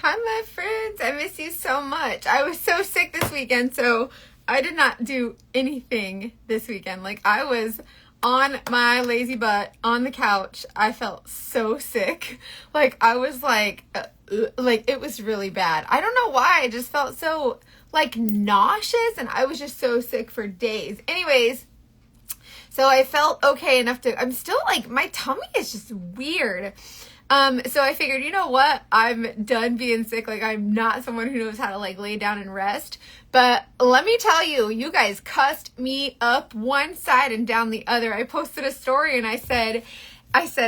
Hi, my friends. I miss you so much. I was so sick this weekend, so I did not do anything this weekend. Like, I was on my lazy butt on the couch. I felt so sick. Like, I was like, it was really bad. I don't know why. I just felt so, like, nauseous, and I was just so sick for days. Anyways, so I felt okay enough to, I'm still, like, my tummy is just weird. So I figured, you know what? I'm done being sick. Like, I'm not someone who knows how to, like, lay down and rest. But let me tell you, you guys cussed me up one side and down the other. I posted a story and I said,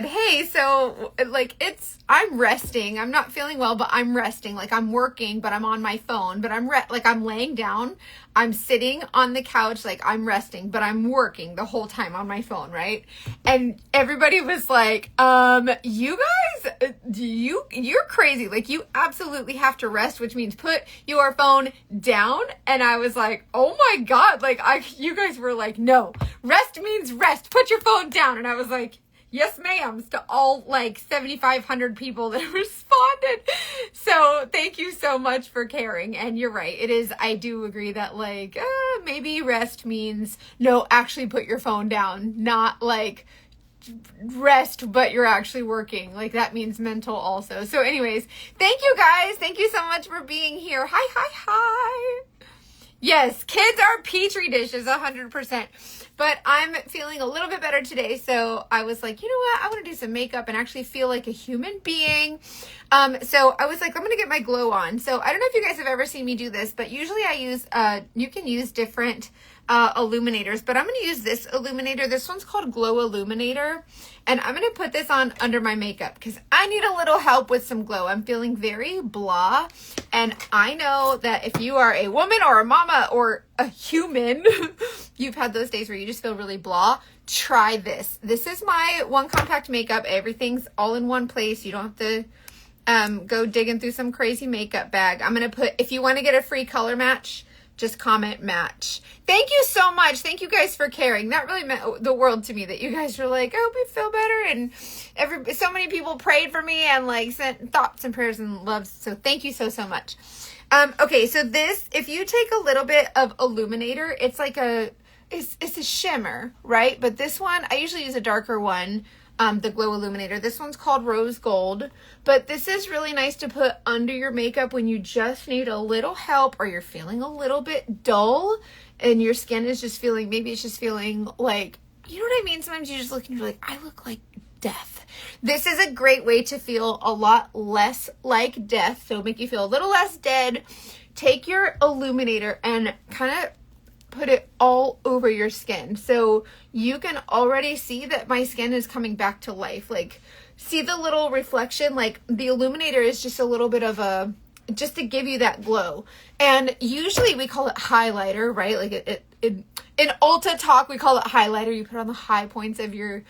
hey, so, like, I'm resting. I'm not feeling well, but I'm resting. Like, I'm working, but I'm on my phone. But I'm laying down. I'm sitting on the couch, like, I'm resting, but I'm working the whole time on my phone, right? And everybody was like, you guys, you're crazy. Like, you absolutely have to rest, which means put your phone down. And I was like, oh my God. Like, you guys were like, no, rest means rest. Put your phone down. And I was like, yes, ma'am, to all, like, 7,500 people that responded. So thank you so much for caring. And you're right. It is, I do agree that, like, maybe rest means, no, actually put your phone down. Not, like, rest, but you're actually working. Like, that means mental also. So anyways, thank you guys. Thank you so much for being here. Hi. Yes, kids are petri dishes, 100%. But I'm feeling a little bit better today, so I was like, you know what? I want to do some makeup and actually feel like a human being. So I was like, I'm going to get my glow on. So I don't know if you guys have ever seen me do this, but usually I use, you can use different illuminators, but I'm going to use this illuminator. This one's called Glow Illuminator, and I'm going to put this on under my makeup because I need a little help with some glow. I'm feeling very blah, and I know that if you are a woman or a mama or a human, you've had those days where you just feel really blah. Try this. This is my one compact makeup. Everything's all in one place. You don't have to go digging through some crazy makeup bag. I'm going to put, if you want to get a free color match, just comment match. Thank you so much. Thank you guys for caring. That really meant the world to me that you guys were like, I hope you feel better. And so many people prayed for me and, like, sent thoughts and prayers and loves. So thank you so much. Okay, so this, if you take a little bit of illuminator, it's like it's a shimmer, right? But this one, I usually use a darker one. The Glow Illuminator. This one's called Rose Gold, but this is really nice to put under your makeup when you just need a little help or you're feeling a little bit dull and your skin is just feeling, maybe it's just feeling like, you know what I mean? Sometimes you just look and you're like, I look like death. This is a great way to feel a lot less like death. So make you feel a little less dead. Take your illuminator and kind of put it all over your skin. So you can already see that my skin is coming back to life. Like, see the little reflection? Like, the illuminator is just a little bit of just to give you that glow. And usually we call it highlighter, right? Like in Ulta talk, we call it highlighter. You put it on the high points of your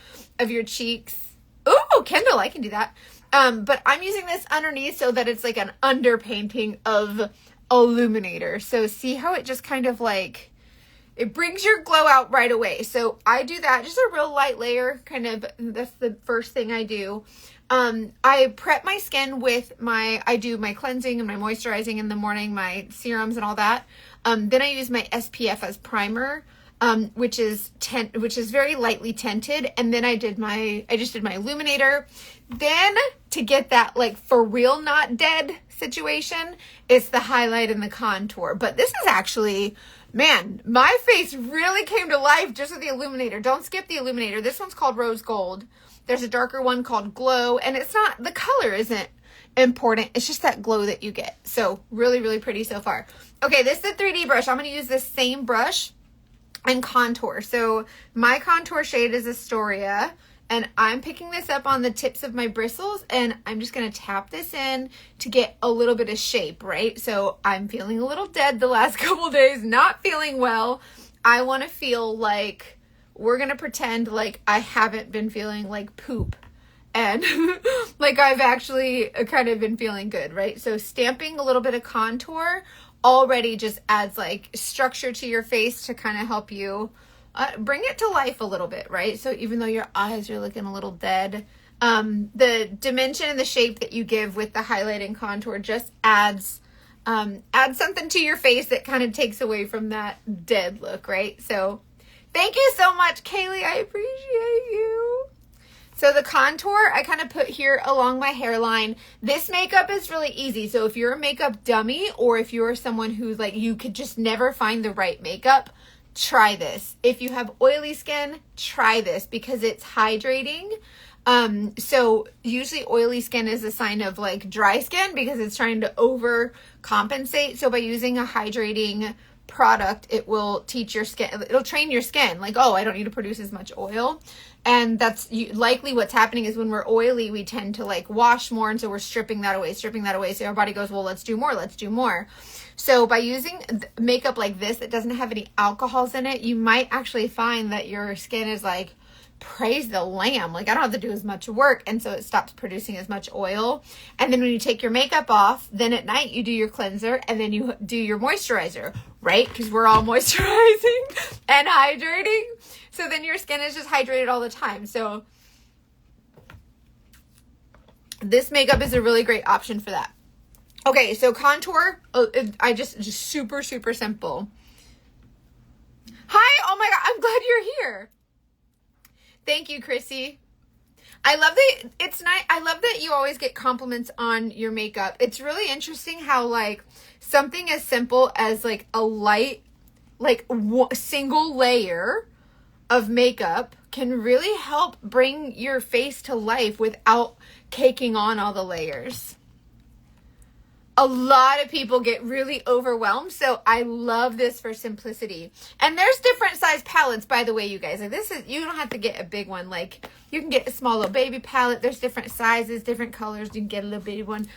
cheeks. Ooh, Kendall, I can do that. But I'm using this underneath so that it's like an underpainting of illuminator. So see how it just kind of like, it brings your glow out right away. So I do that, just a real light layer, kind of, that's the first thing I do. I prep my skin with I do my cleansing and my moisturizing in the morning, my serums and all that. Then I use my SPF as primer, which is very lightly tinted. And then I just did my illuminator. Then to get that, like, for real not dead situation, it's the highlight and the contour. But this is actually, man, my face really came to life just with the illuminator. Don't skip the illuminator. This one's called Rose Gold. There's a darker one called Glow, and it's not, the color isn't important. It's just that glow that you get. So really, really pretty so far. Okay, this is the 3D brush. I'm going to use this same brush and contour. So my contour shade is Astoria, and I'm picking this up on the tips of my bristles, and I'm just going to tap this in to get a little bit of shape, right? So I'm feeling a little dead the last couple days, not feeling well. I want to feel like, we're going to pretend like I haven't been feeling like poop and like I've actually kind of been feeling good, right? So stamping a little bit of contour already just adds like structure to your face to kind of help you bring it to life a little bit, right? So even though your eyes are looking a little dead, The dimension and the shape that you give with the highlight and contour just adds something to your face that kind of takes away from that dead look, right? So thank you so much, Kaylee. I appreciate you. So the contour I kind of put here along my hairline. This makeup is really easy. So if you're a makeup dummy, or if you're someone who's like, you could just never find the right makeup, try this. If you have oily skin, try this because it's hydrating. So usually oily skin is a sign of like dry skin because it's trying to overcompensate. So by using a hydrating product, it will teach your skin, it'll train your skin like, oh, I don't need to produce as much oil. And that's likely what's happening is when we're oily, we tend to like wash more. And so we're stripping that away. So our body goes, well, let's do more. So by using makeup like this that doesn't have any alcohols in it, you might actually find that your skin is like, praise the lamb. Like I don't have to do as much work. And so it stops producing as much oil. And then when you take your makeup off, then at night you do your cleanser and then you do your moisturizer, right? Because we're all moisturizing and hydrating. So then your skin is just hydrated all the time. So this makeup is a really great option for that. Okay, so contour, I just super, super simple. Hi, oh my God, I'm glad you're here. Thank you, Chrissy. I love that it's nice. I love that you always get compliments on your makeup. It's really interesting how like something as simple as like a light, like single layer of makeup can really help bring your face to life without caking on all the layers. A lot of people get really overwhelmed, so I love this for simplicity. And there's different size palettes, by the way, you guys. Like this is, you don't have to get a big one. Like you can get a small little baby palette. There's different sizes, different colors. You can get a little baby one.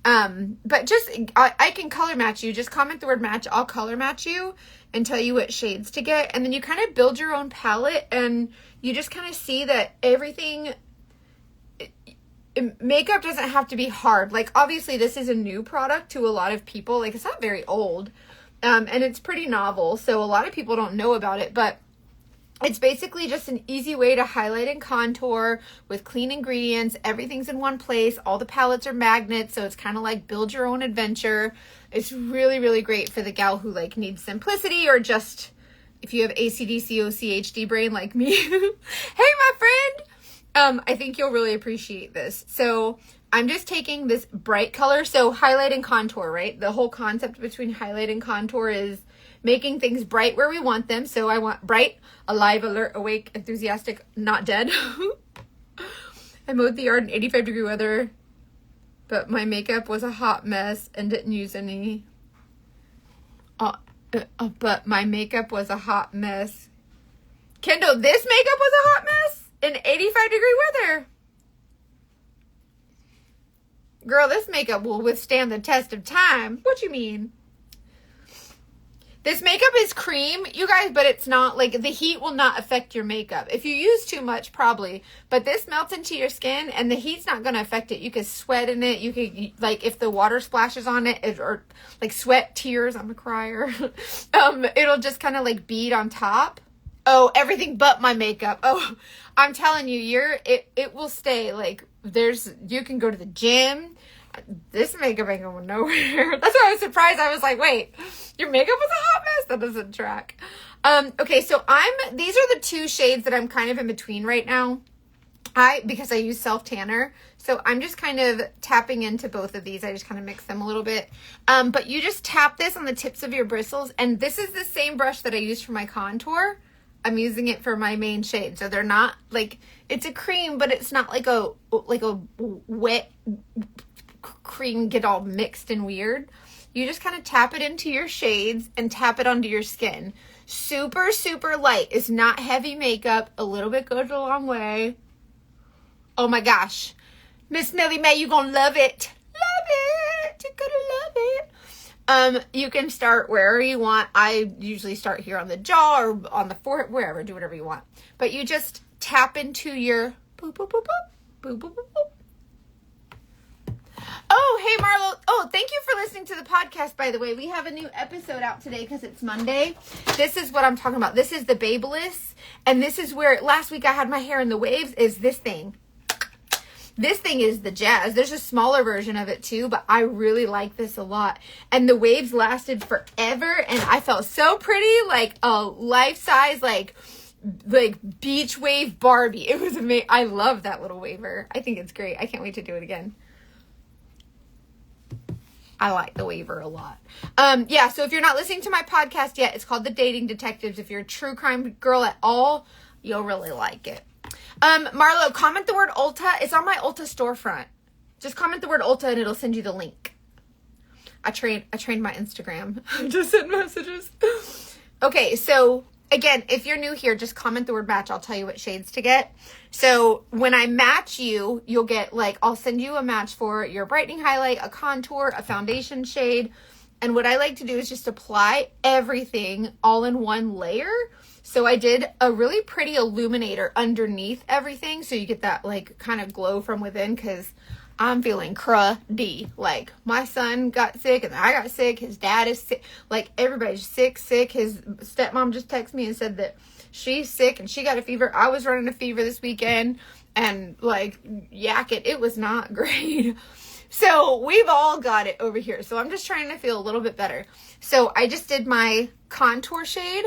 But just, I can color match you. Just comment the word match. I'll color match you and tell you what shades to get. And then you kind of build your own palette and you just kind of see that everything, makeup doesn't have to be hard. Like obviously this is a new product to a lot of people. Like it's not very old. And it's pretty novel. So a lot of people don't know about it, but it's basically just an easy way to highlight and contour with clean ingredients. Everything's in one place. All the palettes are magnets. So it's kind of like build your own adventure. It's really, really great for the gal who like needs simplicity or just if you have ACDC, OCHD brain like me. Hey, my friend. I think you'll really appreciate this. So I'm just taking this bright color. So highlight and contour, right? The whole concept between highlight and contour is making things bright where we want them. So I want bright, alive, alert, awake, enthusiastic, not dead. I mowed the yard in 85-degree weather, but my makeup was a hot mess and didn't use any. But my makeup was a hot mess. Kendall, this makeup was a hot mess? In 85-degree weather. Girl, this makeup will withstand the test of time. What you mean? This makeup is cream, you guys, but it's not like the heat will not affect your makeup. If you use too much, probably, but this melts into your skin and the heat's not going to affect it. You could sweat in it. You could, like, if the water splashes on it or like sweat, tears, I'm a crier. It'll just kind of like bead on top. Oh, everything but my makeup. Oh, I'm telling you, it will stay. Like you can go to the gym. This makeup ain't going nowhere. That's why I was surprised. I was like, wait, your makeup was a hot mess? That doesn't track. Okay, so these are the two shades that I'm kind of in between right now. Because I use self tanner. So I'm just kind of tapping into both of these. I just kind of mix them a little bit. But you just tap this on the tips of your bristles. And this is the same brush that I used for my contour. I'm using it for my main shade. So they're not like, it's a cream, but it's not like a wet cream get all mixed and weird. You just kind of tap it into your shades and tap it onto your skin. Super, super light. It's not heavy makeup. A little bit goes a long way. Oh my gosh. Miss Millie Mae, you're gonna love it. Love it. You're gonna love it. You can start wherever you want. I usually start here on the jaw or on the forehead, wherever, do whatever you want. But you just tap into your boop, boop, boop, boop, boop, boop, boop, boop. Oh, hey, Marlo. Oh, thank you for listening to the podcast, by the way. We have a new episode out today because it's Monday. This is what I'm talking about. This is the Babyliss. And this is where last week I had my hair in the waves is this thing. This thing is the Jazz. There's a smaller version of it too, but I really like this a lot. And the waves lasted forever, and I felt so pretty, like a life-size, like beach wave Barbie. It was amazing. I love that little waver. I think it's great. I can't wait to do it again. I like the waver a lot. Yeah, so if you're not listening to my podcast yet, it's called The Dating Detectives. If you're a true crime girl at all, you'll really like it. Marlo, comment the word Ulta. It's on my Ulta storefront. Just comment the word Ulta and it'll send you the link. I trained my Instagram. Just send messages. Okay, so again, if you're new here, just comment the word match. I'll tell you what shades to get. So when I match you, you'll get I'll send you a match for your brightening highlight, a contour, a foundation shade. And what I like to do is just apply everything all in one layer. So I did a really pretty illuminator underneath everything. So you get that kind of glow from within, because I'm feeling cruddy. My son got sick and I got sick. His dad is sick. Everybody's sick. His stepmom just texted me and said that she's sick and she got a fever. I was running a fever this weekend and yakking. It was not great. So we've all got it over here. So I'm just trying to feel a little bit better. So I just did my contour shade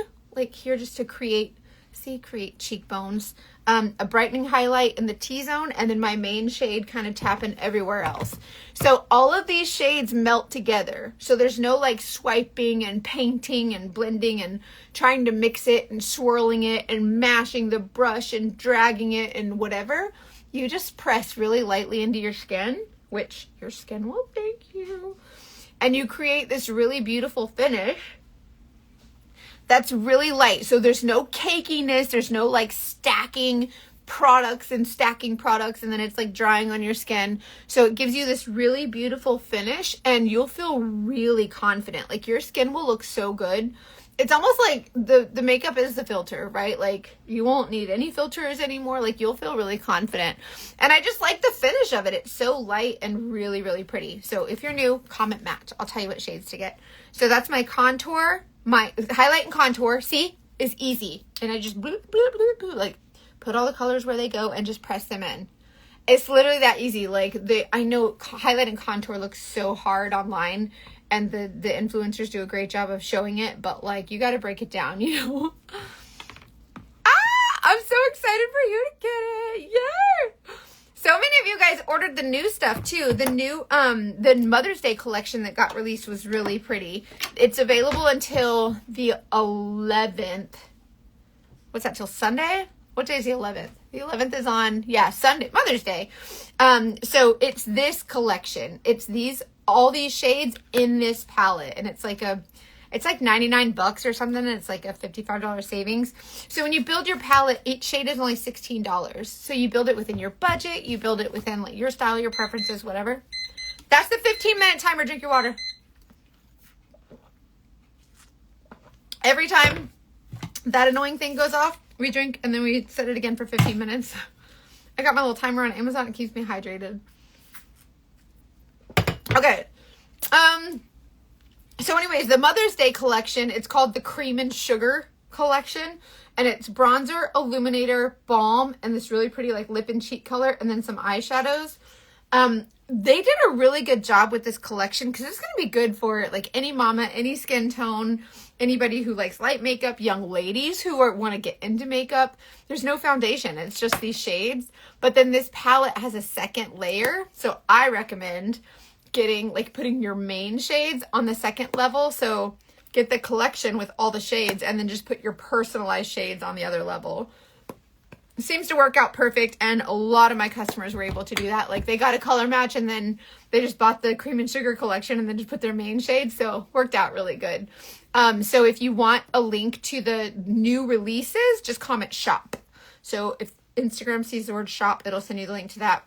here just to create cheekbones, a brightening highlight in the T-zone, and then my main shade kind of tapping everywhere else. So all of these shades melt together. So there's no swiping and painting and blending and trying to mix it and swirling it and mashing the brush and dragging it and whatever. You just press really lightly into your skin, which your skin will thank you. And you create this really beautiful finish that's really light. So there's no cakiness. There's no stacking products and then it's drying on your skin. So it gives you this really beautiful finish and you'll feel really confident. Your skin will look so good. It's almost like the makeup is the filter, right? You won't need any filters anymore. You'll feel really confident. And I just like the finish of it. It's so light and really, really pretty. So if you're new, comment match. I'll tell you what shades to get. So that's my contour. My highlight and contour, see, is easy. And I just bloop, bloop, bloop, bloop, put all the colors where they go and just press them in. It's literally that easy. I know highlight and contour looks so hard online and the influencers do a great job of showing it, but you got to break it down, I'm so excited for you to get it. Yeah. So many of you guys ordered the new stuff too. The new, the Mother's Day collection that got released was really pretty. It's available until the 11th. What's that, till Sunday? What day is the 11th? The 11th is on, Sunday, Mother's Day. So it's this collection. It's all these shades in this palette. And it's it's $99 or something. And it's a $55 savings. So when you build your palette, each shade is only $16. So you build it within your budget. You build it within your style, your preferences, whatever. That's the 15-minute timer. Drink your water. Every time that annoying thing goes off, we drink and then we set it again for 15 minutes. I got my little timer on Amazon. It keeps me hydrated. Okay. So anyways, the Mother's Day collection, it's called the Cream and Sugar collection. And it's bronzer, illuminator, balm, and this really pretty lip and cheek color, and then some eyeshadows. They did a really good job with this collection because it's going to be good for any mama, any skin tone, anybody who likes light makeup, young ladies who want to get into makeup. There's no foundation. It's just these shades. But then this palette has a second layer. So I recommend getting putting your main shades on the second level. So get the collection with all the shades and then just put your personalized shades on the other level. It seems to work out perfect, and a lot of my customers were able to do that. They got a color match and then they just bought the Cream and Sugar collection and then just put their main shades. So worked out really good. So if you want a link to the new releases, just comment shop. So if Instagram sees the word shop, it'll send you the link to that.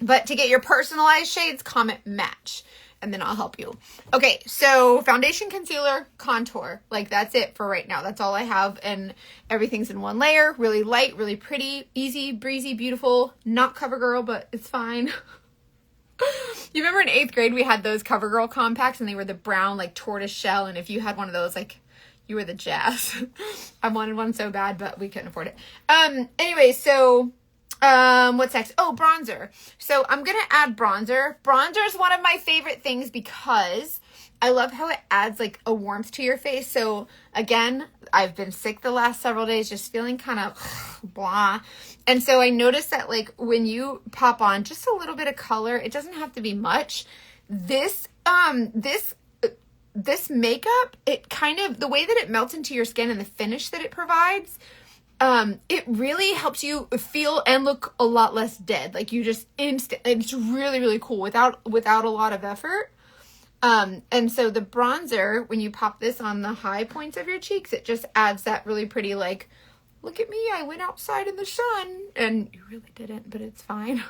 But to get your personalized shades, comment match, and then I'll help you. Okay, so foundation, concealer, contour. That's it for right now. That's all I have, and everything's in one layer. Really light, really pretty, easy, breezy, beautiful. Not CoverGirl, but it's fine. You remember in 8th grade, we had those CoverGirl compacts, and they were the brown, tortoise shell, and if you had one of those, you were the jazz. I wanted one so bad, but we couldn't afford it. Anyway, so What's next? Oh, bronzer. So I'm going to add bronzer. Bronzer is one of my favorite things because I love how it adds like a warmth to your face. So again, I've been sick the last several days, just feeling kind of blah. And so I noticed that like when you pop on just a little bit of color, it doesn't have to be much. This makeup, it kind of, the way that it melts into your skin and the finish that it provides, it really helps you feel and look a lot less dead. Like you just it's really, really cool without a lot of effort. And so the bronzer, when you pop this on the high points of your cheeks, it just adds that really pretty, like, look at me, I went outside in the sun. And you really didn't, but it's fine.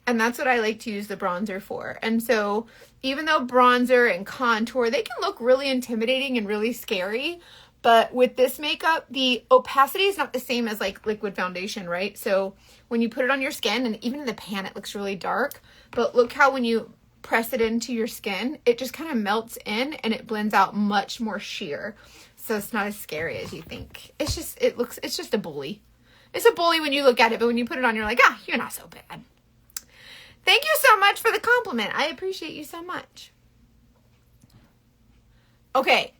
And that's what I like to use the bronzer for. And so even though bronzer and contour, they can look really intimidating and really scary, but with this makeup, the opacity is not the same as like liquid foundation, right? So when you put it on your skin, and even in the pan, it looks really dark, but look how when you press it into your skin, it just kind of melts in and it blends out much more sheer. So it's not as scary as you think. It's just a bully. It's a bully when you look at it, but when you put it on, you're like, ah, you're not so bad. Thank you so much for the compliment. I appreciate you so much. Okay.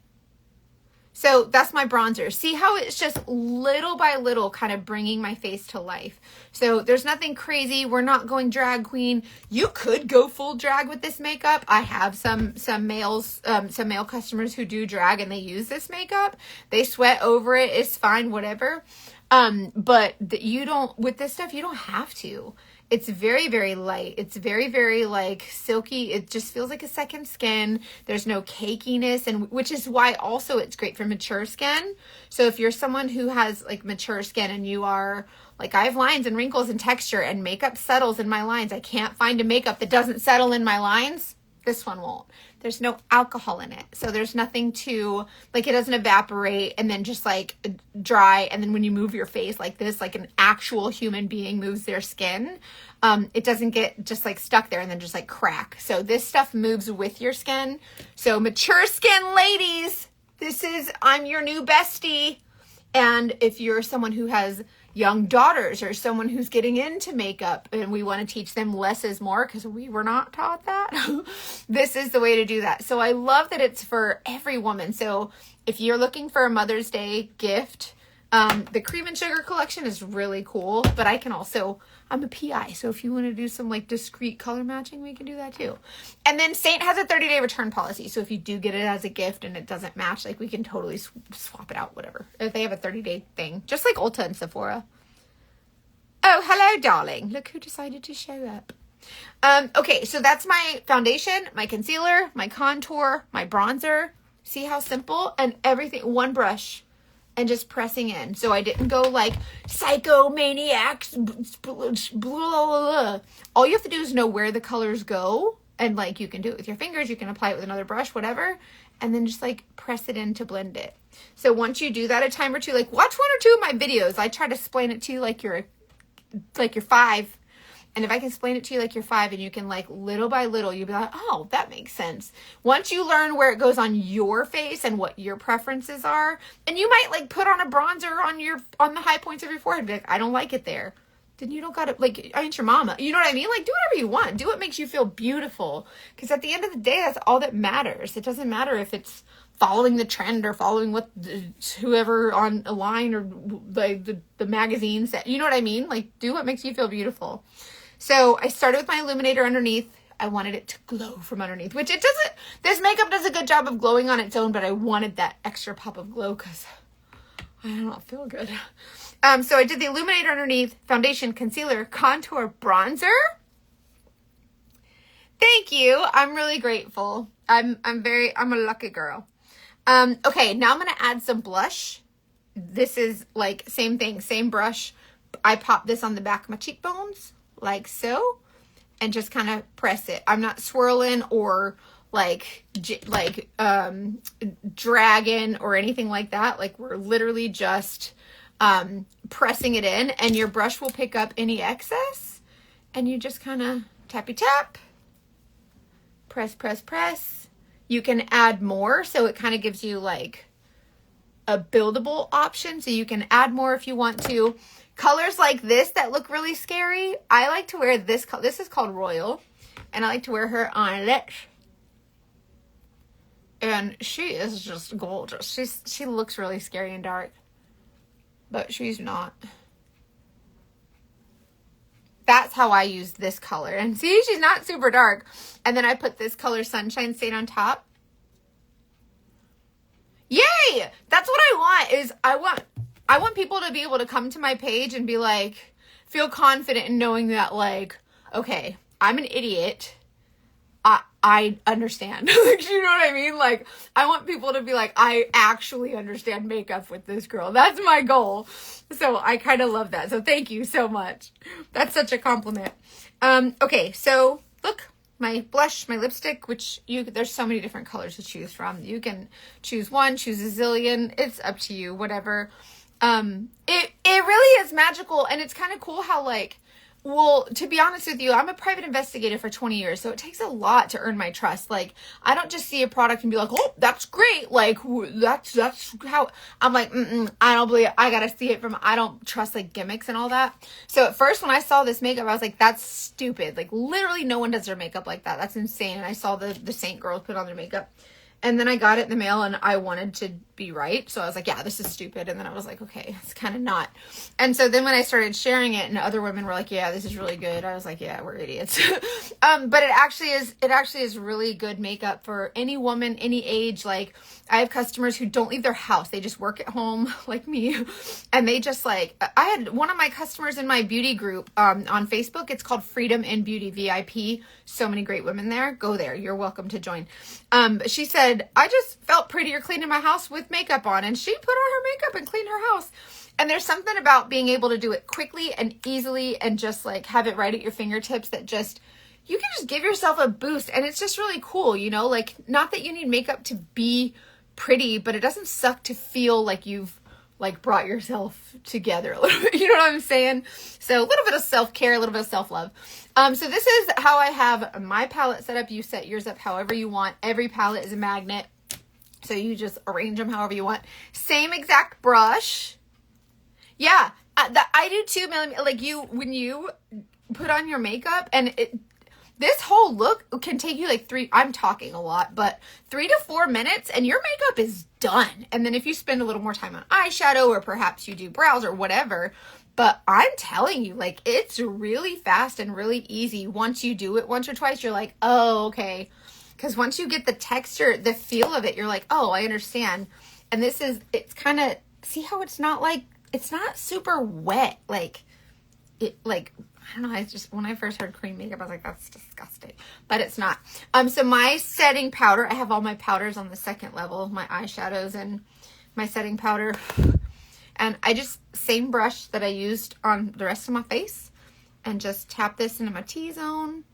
So that's my bronzer. See how it's just little by little kind of bringing my face to life. So there's nothing crazy. We're not going drag queen. You could go full drag with this makeup. I have some male customers who do drag and they use this makeup. They sweat over it. It's fine, whatever. But with this stuff, you don't have to. It's very, very light. It's very, very like silky. It just feels like a second skin. There's no cakiness, and which is why also it's great for mature skin. So if you're someone who has like mature skin and you are like, I have lines and wrinkles and texture and makeup settles in my lines. I can't find a makeup that doesn't settle in my lines. This one won't. There's no alcohol in it. So there's nothing to, like, it doesn't evaporate and then just like dry. And then when you move your face like this, like an actual human being moves their skin, it doesn't get just like stuck there and then just like crack. So this stuff moves with your skin. So mature skin ladies, I'm your new bestie. And if you're someone who has young daughters or someone who's getting into makeup and we want to teach them less is more because we were not taught that, this is the way to do that. So I love that it's for every woman. So if you're looking for a Mother's Day gift, the Cream and Sugar collection is really cool, but I'm a PI. So if you want to do some like discreet color matching, we can do that too. And then Saint has a 30-day return policy. So if you do get it as a gift and it doesn't match, like we can totally swap it out, whatever. If they have a 30-day thing, just like Ulta and Sephora. Oh, hello, darling. Look who decided to show up. Okay, so that's my foundation, my concealer, my contour, my bronzer. See how simple? And everything, one brush. And just pressing in. So I didn't go like psychomaniacs. All you have to do is know where the colors go. And like you can do it with your fingers. You can apply it with another brush, whatever. And then just like press it in to blend it. So once you do that a time or two, like watch one or two of my videos. I try to explain it to you like you're 5. And if I can explain it to you like you're 5 and you can like little by little, you'll be like, oh, that makes sense. Once you learn where it goes on your face and what your preferences are, and you might like put on a bronzer on the high points of your forehead, be like, I don't like it there. Then you don't gotta, like, I ain't your mama. You know what I mean? Like, do whatever you want. Do what makes you feel beautiful. Because at the end of the day, that's all that matters. It doesn't matter if it's following the trend or following what whoever on a line or like the magazine said. You know what I mean? Like, do what makes you feel beautiful. So I started with my illuminator underneath. I wanted it to glow from underneath, which it doesn't. This makeup does a good job of glowing on its own, but I wanted that extra pop of glow because I don't feel good. So I did the illuminator underneath, foundation, concealer, contour, bronzer. Thank you. I'm really grateful. I'm a lucky girl. Okay, now I'm going to add some blush. This is like same thing, same brush. I pop this on the back of my cheekbones like so and just kind of press it. I'm not swirling or dragging or anything like that. Like we're literally just pressing it in, and your brush will pick up any excess and you just kind of tappy tap, press, press, press. You can add more, so it kind of gives you like a buildable option, so you can add more if you want to. colors like this that look really scary, I like to wear this color. This is called Royal, and I like to wear her on it. And she is just gorgeous. She looks really scary and dark, but she's not. That's how I use this color. And see, she's not super dark. And then I put this color Sunshine Stain on top. Yay! That's what I want, is I want people to be able to come to my page and be like, feel confident in knowing that, like, okay, I'm an idiot. I understand. Like, you know what I mean? Like, I want people to be like, I actually understand makeup with this girl. That's my goal. So I kind of love that. So thank you so much. That's such a compliment. Okay, so look, my blush, my lipstick, which there's so many different colors to choose from. You can choose one, choose a zillion. It's up to you, whatever. It really is magical, and it's kind of cool how, like, well, to be honest with you, I'm a private investigator for 20 years, so it takes a lot to earn my trust. Like, I don't just see a product and be like, oh, that's great. Like, that's how, I'm like, I don't believe it. I gotta see it from, I don't trust, like, gimmicks and all that. So at first, when I saw this makeup, I was like, that's stupid. Like, literally no one does their makeup like that. That's insane. And I saw the Saint girls put on their makeup. And then I got it in the mail, and I wanted to be right. So I was like, yeah, this is stupid. And then I was like, okay, it's kind of not. And so then when I started sharing it, and other women were like, yeah, this is really good, I was like, yeah, we're idiots. But it actually is really good makeup for any woman, any age. Like, I have customers who don't leave their house. They just work at home like me. And they just, like, I had one of my customers in my beauty group on Facebook. It's called Freedom in Beauty VIP. So many great women there. Go there. You're welcome to join. She said, I just felt prettier cleaning my house with makeup on. And she put on her makeup and cleaned her house. And there's something about being able to do it quickly and easily and just, like, have it right at your fingertips that just, you can just give yourself a boost. And it's just really cool, you know? Like, not that you need makeup to be pretty, but it doesn't suck to feel like you've, like, brought yourself together a little bit. You know what I'm saying? So a little bit of self-care, a little bit of self-love. So this is how I have my palette set up. You set yours up however you want. Every palette is a magnet, so you just arrange them however you want. Same exact brush. Yeah, I do too, Melanie. Like, when you put on your makeup, and this whole look can take you like I'm talking a lot, but 3 to 4 minutes and your makeup is done. And then if you spend a little more time on eyeshadow, or perhaps you do brows or whatever, but I'm telling you, like, it's really fast and really easy. Once you do it once or twice, you're like, oh, okay. Because once you get the texture, the feel of it, you're like, oh, I understand. And it's kind of, see how it's not like, it's not super wet. Like, I don't know, when I first heard cream makeup, I was like, that's disgusting. But it's not. So my setting powder, I have all my powders on the second level, my eyeshadows and my setting powder. And I just, same brush that I used on the rest of my face, and just tap this into my T-zone.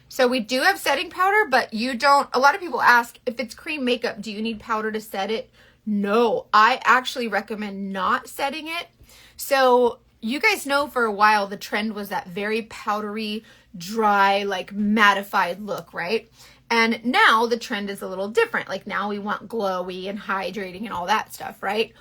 So we do have setting powder, but you don't, a lot of people ask, if it's cream makeup, do you need powder to set it? No, I actually recommend not setting it. So you guys know for a while the trend was that very powdery, dry, like mattified look, right? And now the trend is a little different. Like, now we want glowy and hydrating and all that stuff, right?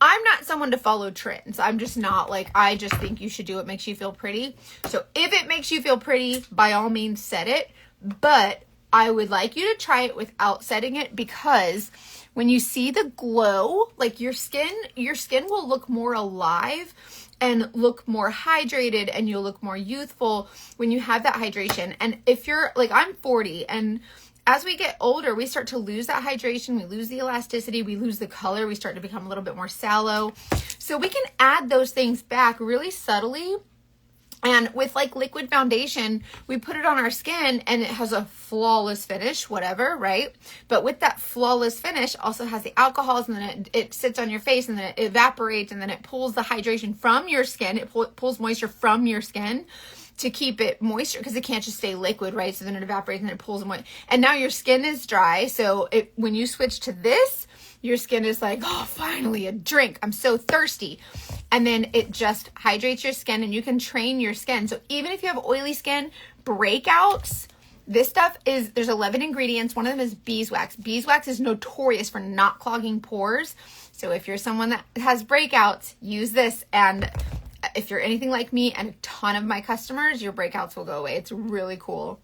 I'm not someone to follow trends. I'm just not. Like, I just think you should do what makes you feel pretty. So if it makes you feel pretty, by all means set it. But I would like you to try it without setting it, because when you see the glow, like, your skin will look more alive and look more hydrated, and you'll look more youthful when you have that hydration. And if you're, like, I'm 40, and as we get older, we start to lose that hydration, we lose the elasticity, we lose the color, we start to become a little bit more sallow. So we can add those things back really subtly. And with, like, liquid foundation, we put it on our skin and it has a flawless finish, whatever, right? But with that flawless finish also has the alcohols, and then it sits on your face, and then it evaporates, and then it pulls the hydration from your skin. It pulls moisture from your skin to keep it moisture, because it can't just stay liquid, right? So then it evaporates and it pulls moisture. And now your skin is dry. So when you switch to this, your skin is like, oh, finally a drink. I'm so thirsty. And then it just hydrates your skin, and you can train your skin. So even if you have oily skin, breakouts, this stuff there's 11 ingredients. One of them is beeswax. Beeswax is notorious for not clogging pores. So if you're someone that has breakouts, use this. And if you're anything like me and a ton of my customers, your breakouts will go away. It's really cool.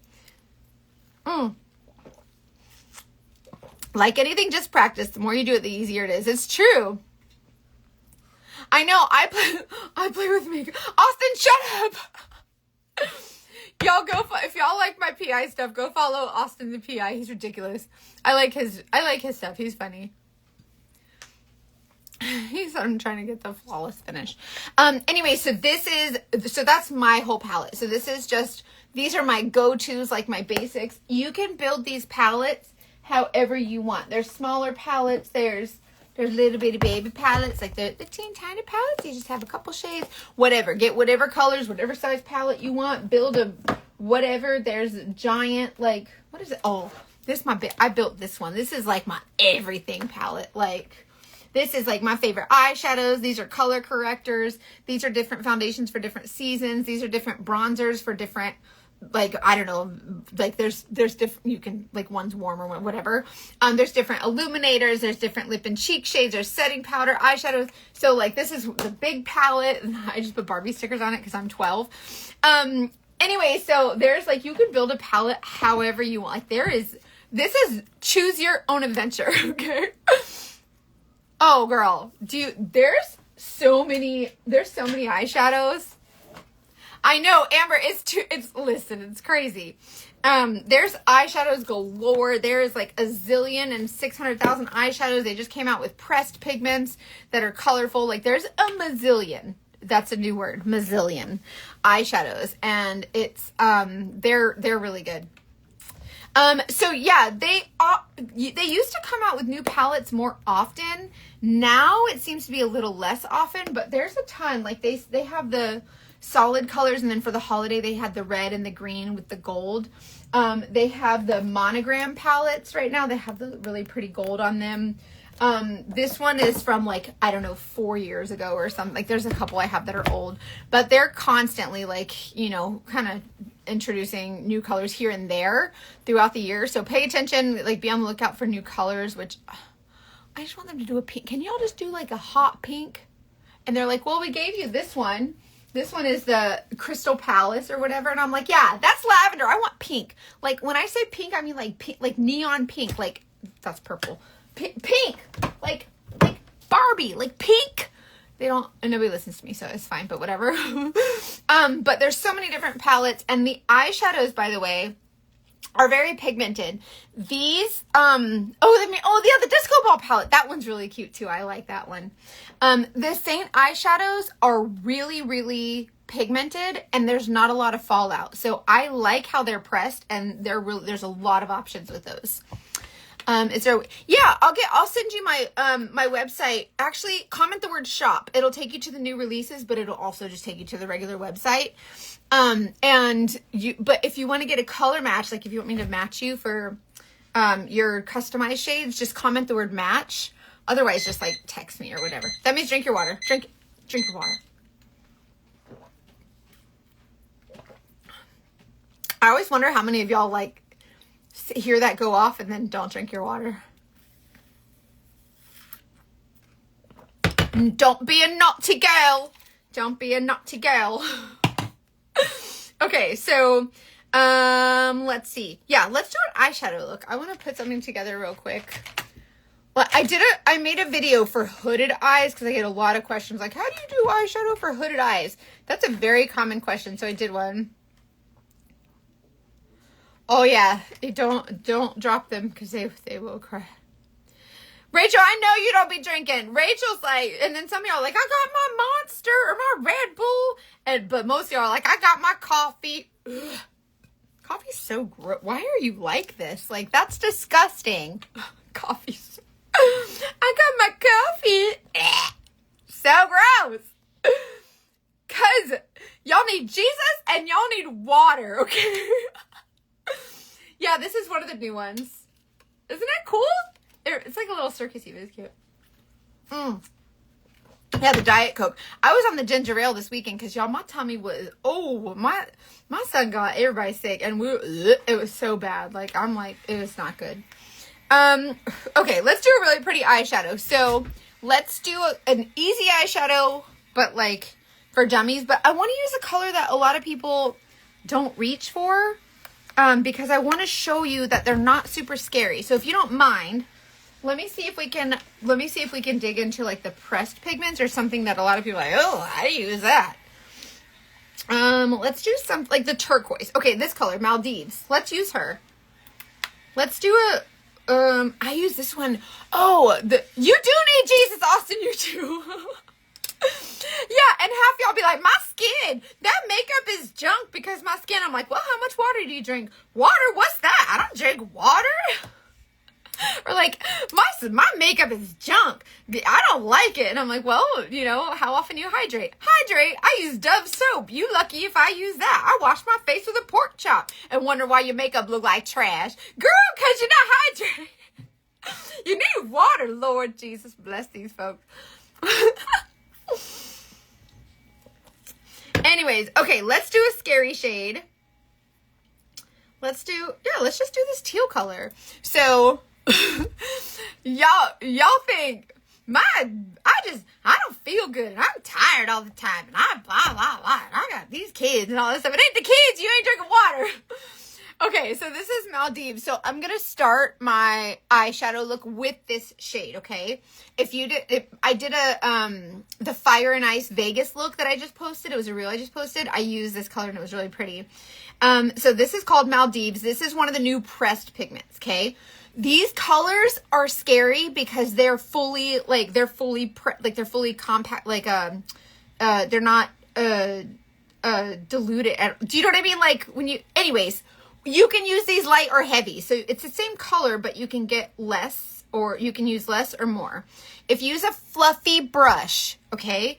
Like anything, just practice. The more you do it, the easier it is. It's true. I know. I play with makeup. Austin, shut up. Y'all go if y'all like my PI stuff, go follow Austin the PI. He's ridiculous. I like his stuff. He's funny. I'm trying to get the flawless finish. Anyway, so that's my whole palette. So these are my go-tos, like my basics. You can build these palettes however you want. There's smaller palettes. There's little bitty baby palettes, like the teeny tiny palettes. You just have a couple shades, whatever. Get whatever colors, whatever size palette you want. Build a whatever. There's a giant, like, what is it? Oh, I built this one. This is like my everything palette. Like, this is like my favorite eyeshadows. These are color correctors. These are different foundations for different seasons. These are different bronzers for different, like, I don't know, like there's different, you can, like, one's warmer, whatever. There's different illuminators. There's different lip and cheek shades. There's setting powder, eyeshadows. So, like, this is the big palette. I just put Barbie stickers on it because I'm 12. Anyway, so there's, like, you can build a palette however you want. Like, this is choose your own adventure, okay? Oh, girl, there's so many eyeshadows. I know, Amber, it's crazy. There's eyeshadows galore. There's like a zillion and 600,000 eyeshadows. They just came out with pressed pigments that are colorful. Like, there's a mazillion. That's a new word, mazillion eyeshadows. And it's, they're really good. So yeah, they used to come out with new palettes more often. Now it seems to be a little less often, but there's a ton. Like, they have the solid colors, and then for the holiday they had the red and the green with the gold. They have the monogram palettes right now. They have the really pretty gold on them. This one is from, like, I don't know, 4 years ago or something. Like, there's a couple I have that are old, but they're constantly, like, you know, kind of introducing new colors here and there throughout the year. So pay attention, like, be on the lookout for new colors, which I just want them to do a pink. Can y'all just do like a hot pink? And they're like, well, we gave you this one. This one is the Crystal Palace or whatever. And I'm like, yeah, that's lavender. I want pink. Like, when I say pink, I mean like pink, like neon pink. Like, that's purple. Pink. Like Barbie. Like pink. Nobody listens to me, so it's fine, but whatever. But there's so many different palettes. And the eyeshadows, by the way, are very pigmented. These, the Disco Ball palette. That one's really cute too. I like that one. The Saint eyeshadows are really, really pigmented, and there's not a lot of fallout. So I like how they're pressed, and there's a lot of options with those. I'll send you my website. Actually, comment the word shop. It'll take you to the new releases, but it'll also just take you to the regular website. But if you want to get a color match, like if you want me to match you for, your customized shades, just comment the word match. Otherwise, just like text me or whatever. That means drink your water. Drink your water. I always wonder how many of y'all like hear that go off and then don't drink your water. Don't be a naughty girl. Don't be a naughty girl. Okay, so let's see. Yeah, let's do an eyeshadow look. I want to put something together real quick. Well, I made a video for hooded eyes because I get a lot of questions like, how do you do eyeshadow for hooded eyes? That's a very common question, so I did one. Oh yeah, don't drop them because they will cry. Rachel, I know you don't be drinking. Rachel's like, and then some of y'all are like, I got my Monster or my Red Bull, but most of y'all are like, I got my coffee. Ugh. Coffee's so gross. Why are you like this? Like, that's disgusting. Coffee's. I got my coffee. So gross. Cause y'all need Jesus and y'all need water, okay? Yeah, this is one of the new ones. Isn't it cool? It's like a little circusy, but it's cute. Yeah, the Diet Coke. I was on the ginger ale this weekend because y'all, my tummy was, my son got everybody sick, and it was so bad. Like, I'm like, it was not good. Okay, let's do a really pretty eyeshadow. So let's do an easy eyeshadow, but like for dummies, but I want to use a color that a lot of people don't reach for, because I want to show you that they're not super scary. So if you don't mind, let me see if we can dig into like the pressed pigments or something that a lot of people are like, oh, how do you use that? Let's do some like the turquoise. Okay, this color, Maldives. Let's use her. Let's do a I use this one. Oh, you do need Jesus, Austin, you do. Yeah, and half y'all be like, my skin, that makeup is junk because my skin. I'm like, well, how much water do you drink? Water? What's that? I don't drink water. Or like, my makeup is junk. I don't like it. And I'm like, well, you know, how often do you hydrate? Hydrate? I use Dove soap. You lucky if I use that. I wash my face with a pork chop and wonder why your makeup look like trash. Girl, because you're not hydrating. You need water, Lord Jesus. Bless these folks. Anyways, okay, let's do a scary shade. Let's just do this teal color. So, y'all think I don't feel good and I'm tired all the time and I blah blah blah and I got these kids and all this stuff. It ain't the kids, you ain't drinking water. Okay, so this is Maldives. So I'm gonna start my eyeshadow look with this shade, okay? I did the Fire and Ice Vegas look that I just posted. It was a reel I just posted. I used this color and it was really pretty. So this is called Maldives. This is one of the new pressed pigments, okay? These colors are scary because they're fully compact, they're not diluted. Do you know what I mean? Like anyways, you can use these light or heavy. So it's the same color, but you can get less or you can use less or more. If you use a fluffy brush, okay,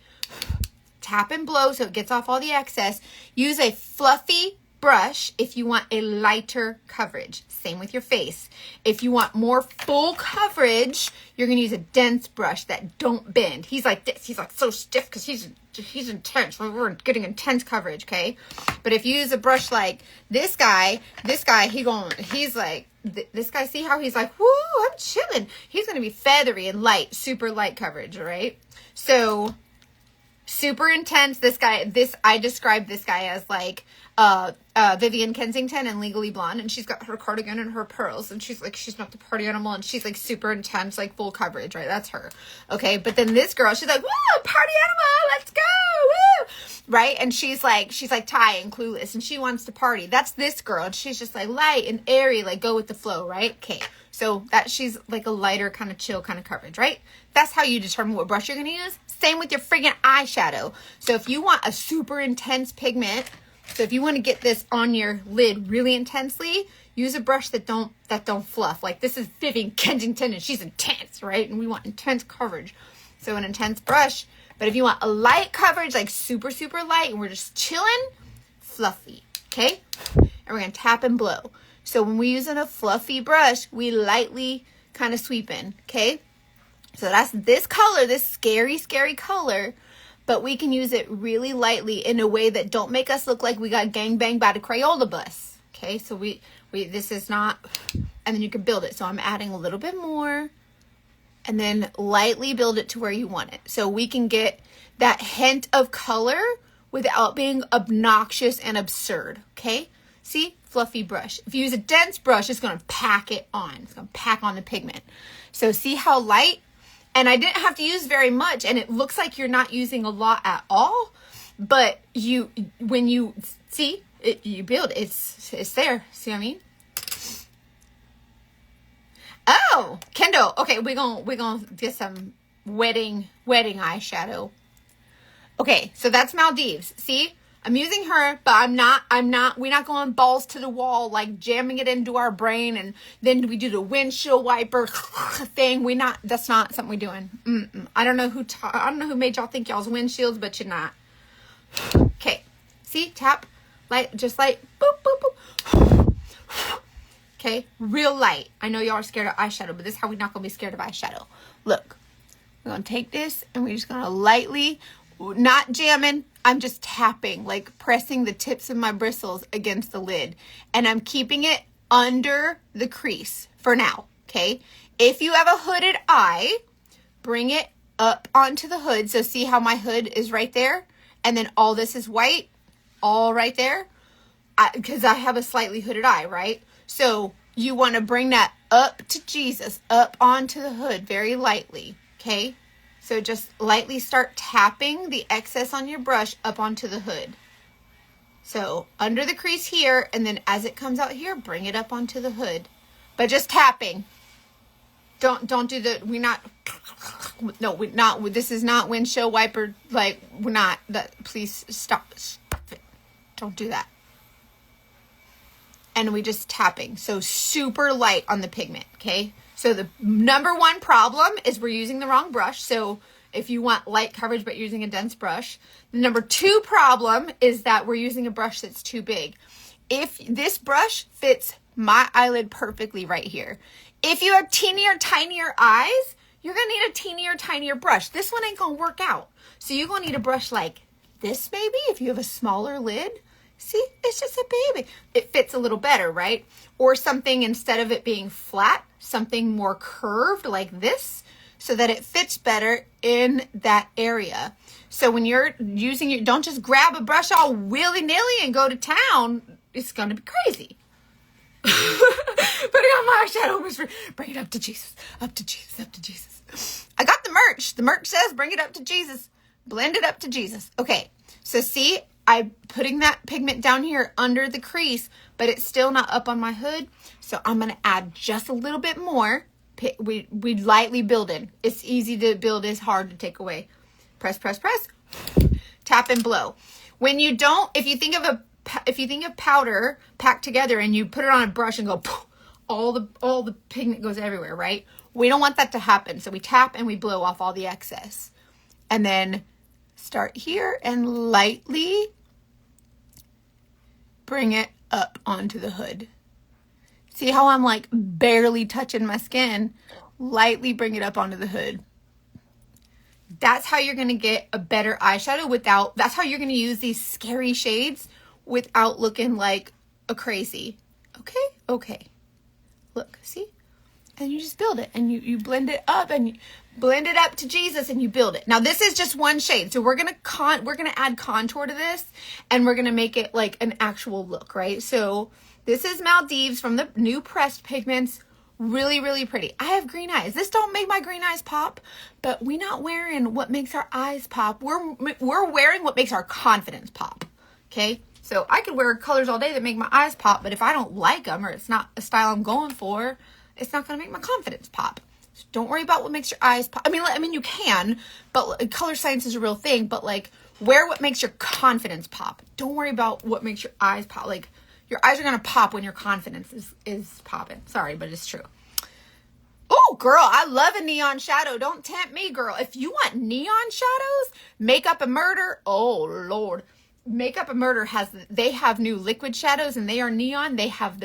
tap and blow so it gets off all the excess. Use a fluffy brush if you want a lighter coverage. Same with your face. If you want more full coverage, you're going to use a dense brush that don't bend. He's like this. He's like so stiff because he's intense. We're getting intense coverage, okay? But if you use a brush like this guy, this guy, see how he's like, whoo, I'm chilling. He's going to be feathery and light, super light coverage, all right? So super intense. I described this guy as like Vivian Kensington and Legally Blonde, and she's got her cardigan and her pearls, and she's not the party animal, and she's like super intense, like full coverage, right? That's her. Okay, but then this girl, she's like, woo, party animal, let's go, woo, right? And she's like Ty and Clueless, and she wants to party. That's this girl, and she's just like light and airy, like go with the flow, right? Okay, so that she's like a lighter kind of chill kind of coverage, right? That's how you determine what brush you're gonna use. Same with your friggin' eyeshadow. So if you want a super intense pigment, so if you want to get this on your lid really intensely, use a brush that don't fluff. Like this is Vivian Kensington and she's intense, right? And we want intense coverage. So an intense brush. But if you want a light coverage, like super, super light, and we're just chilling, fluffy, okay? And we're going to tap and blow. So when we're using a fluffy brush, we lightly kind of sweep in, okay? So that's this color, this scary, scary color. But we can use it really lightly in a way that don't make us look like we got gangbanged by the Crayola bus. Okay, so this is not, and then you can build it. So I'm adding a little bit more and then lightly build it to where you want it. So we can get that hint of color without being obnoxious and absurd. Okay, see, fluffy brush. If you use a dense brush, it's going to pack it on. It's going to pack on the pigment. So see how light? And I didn't have to use very much, and it looks like you're not using a lot at all. But when you see it, you build it's there. See what I mean? Oh, Kendall. Okay, we're gonna get some wedding eyeshadow. Okay, so that's Maldives. See, I'm using her, but we're not going balls to the wall, like jamming it into our brain, and then we do the windshield wiper thing. That's not something we're doing. I don't know who made y'all think y'all's windshields, but you're not. Okay, see, tap, light, just like, boop, boop, boop. Okay, real light. I know y'all are scared of eyeshadow, but this is how we're not going to be scared of eyeshadow. Look, we're going to take this, and we're just going to lightly, not jamming, I'm just tapping, like pressing the tips of my bristles against the lid. And I'm keeping it under the crease for now, okay? If you have a hooded eye, bring it up onto the hood. So see how my hood is right there? and then all this is white, all right there, because I have a slightly hooded eye, right? So you want to bring that up to Jesus, up onto the hood very lightly, okay? So just lightly start tapping the excess on your brush up onto the hood. So under the crease here, and then as it comes out here, bring it up onto the hood. But just tapping. Don't do the, this is not windshield wiper, like, we're not, please stop it. Don't do that. And we just tapping. So super light on the pigment, okay? So the number one problem is we're using the wrong brush. So if you want light coverage but using a dense brush. The number two problem is that we're using a brush that's too big. If this brush fits my eyelid perfectly right here. If you have teenier, tinier eyes, you're going to need a teenier, tinier brush. This one ain't going to work out. So you're going to need a brush like this maybe if you have a smaller lid. See, it's just a baby. It fits a little better, right? Or something, instead of it being flat, something more curved like this, so that it fits better in that area. So when you're using your, don't just grab a brush all willy-nilly and go to town. It's going to be crazy. Putting on my eyeshadow, bring it up to Jesus, up to Jesus, up to Jesus. I got the merch. The merch says bring it up to Jesus. Blend it up to Jesus. Okay, so see, I'm putting that pigment down here under the crease, but it's still not up on my hood. So I'm going to add just a little bit more. We lightly build it. It's easy to build, it's hard to take away. Press, press, press. Tap and blow. When you don't, if you think of powder packed together and you put it on a brush and go, poof, all the pigment goes everywhere, right? We don't want that to happen. So we tap and we blow off all the excess. And then start here and lightly bring it up onto the hood. See how I'm like barely touching my skin? Lightly bring it up onto the hood. That's how you're going to get a better eyeshadow that's how you're going to use these scary shades without looking like a crazy. Okay? Okay. Look, see? And you just build it and you blend it up and you blend it up to Jesus and you build it. Now this is just one shade. So we're going to add contour to this and we're going to make it like an actual look, right? So this is Maldives from the new pressed pigments. Really, really pretty. I have green eyes. This don't make my green eyes pop, but we're not wearing what makes our eyes pop. We're wearing what makes our confidence pop. Okay? So I could wear colors all day that make my eyes pop, but if I don't like them or it's not a style I'm going for, it's not going to make my confidence pop. So don't worry about what makes your eyes pop. I mean, you can, but color science is a real thing, but like wear what makes your confidence pop. Don't worry about what makes your eyes pop. Like your eyes are going to pop when your confidence is popping. Sorry, but it's true. Oh, girl, I love a neon shadow. Don't tempt me, girl. If you want neon shadows, Makeup and Murder, oh, Lord. Makeup and Murder they have new liquid shadows and they are neon. They have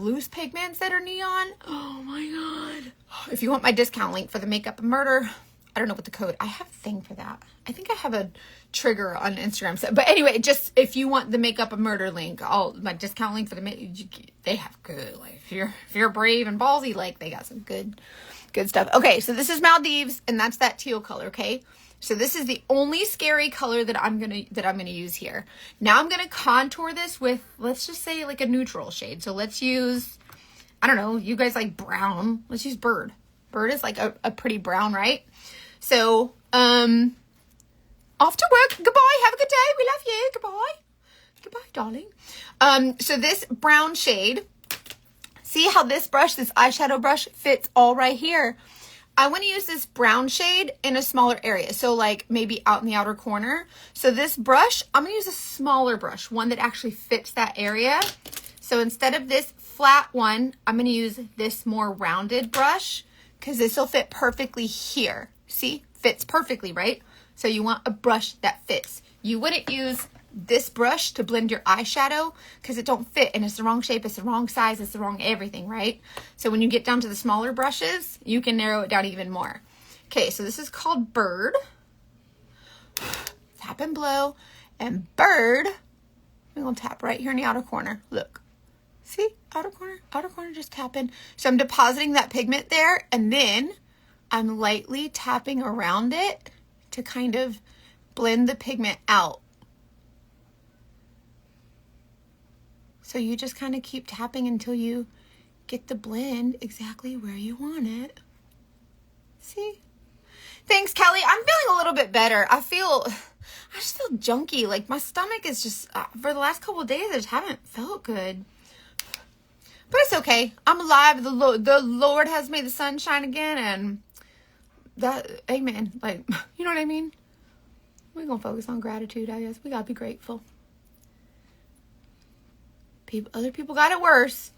loose pigments that are neon. Oh my God. If you want my discount link for the Makeup and Murder, I don't know what the code, I have a thing for that. I think I have a trigger on Instagram. So, but anyway, just if you want the Makeup and Murder link, my discount link for they have good, like if you're brave and ballsy, like they got some good stuff. Okay, so this is Maldives and that's that teal color, okay? So this is the only scary color that I'm gonna use here. Now I'm gonna contour this with, let's just say like a neutral shade. So let's use, I don't know, you guys like brown. Let's use Bird. Bird is like a pretty brown, right? So off to work. Goodbye. Have a good day. We love you. Goodbye. Goodbye, darling. So this brown shade, see how this eyeshadow brush fits all right here. I want to use this brown shade in a smaller area. So like maybe out in the outer corner. So this brush, I'm going to use a smaller brush, one that actually fits that area. So instead of this flat one, I'm going to use this more rounded brush because this will fit perfectly here. See, fits perfectly, right? So you want a brush that fits. You wouldn't use this brush to blend your eyeshadow because it don't fit and it's the wrong shape, it's the wrong size, it's the wrong everything, right? So when you get down to the smaller brushes, you can narrow it down even more. Okay, so this is called Bird. Tap and blow. And Bird, I'm going to tap right here in the outer corner. Look. See? Outer corner, just tapping. So I'm depositing that pigment there and then I'm lightly tapping around it to kind of blend the pigment out. So you just kind of keep tapping until you get the blend exactly where you want it. See? Thanks, Kelly. I'm feeling a little bit better. I just feel junky. Like my stomach is just, for the last couple of days, I just haven't felt good. But it's okay. I'm alive. The Lord has made the sun shine again, and that, amen. Like, you know what I mean? We're going to focus on gratitude, I guess. We got to be grateful. Other people got it worse.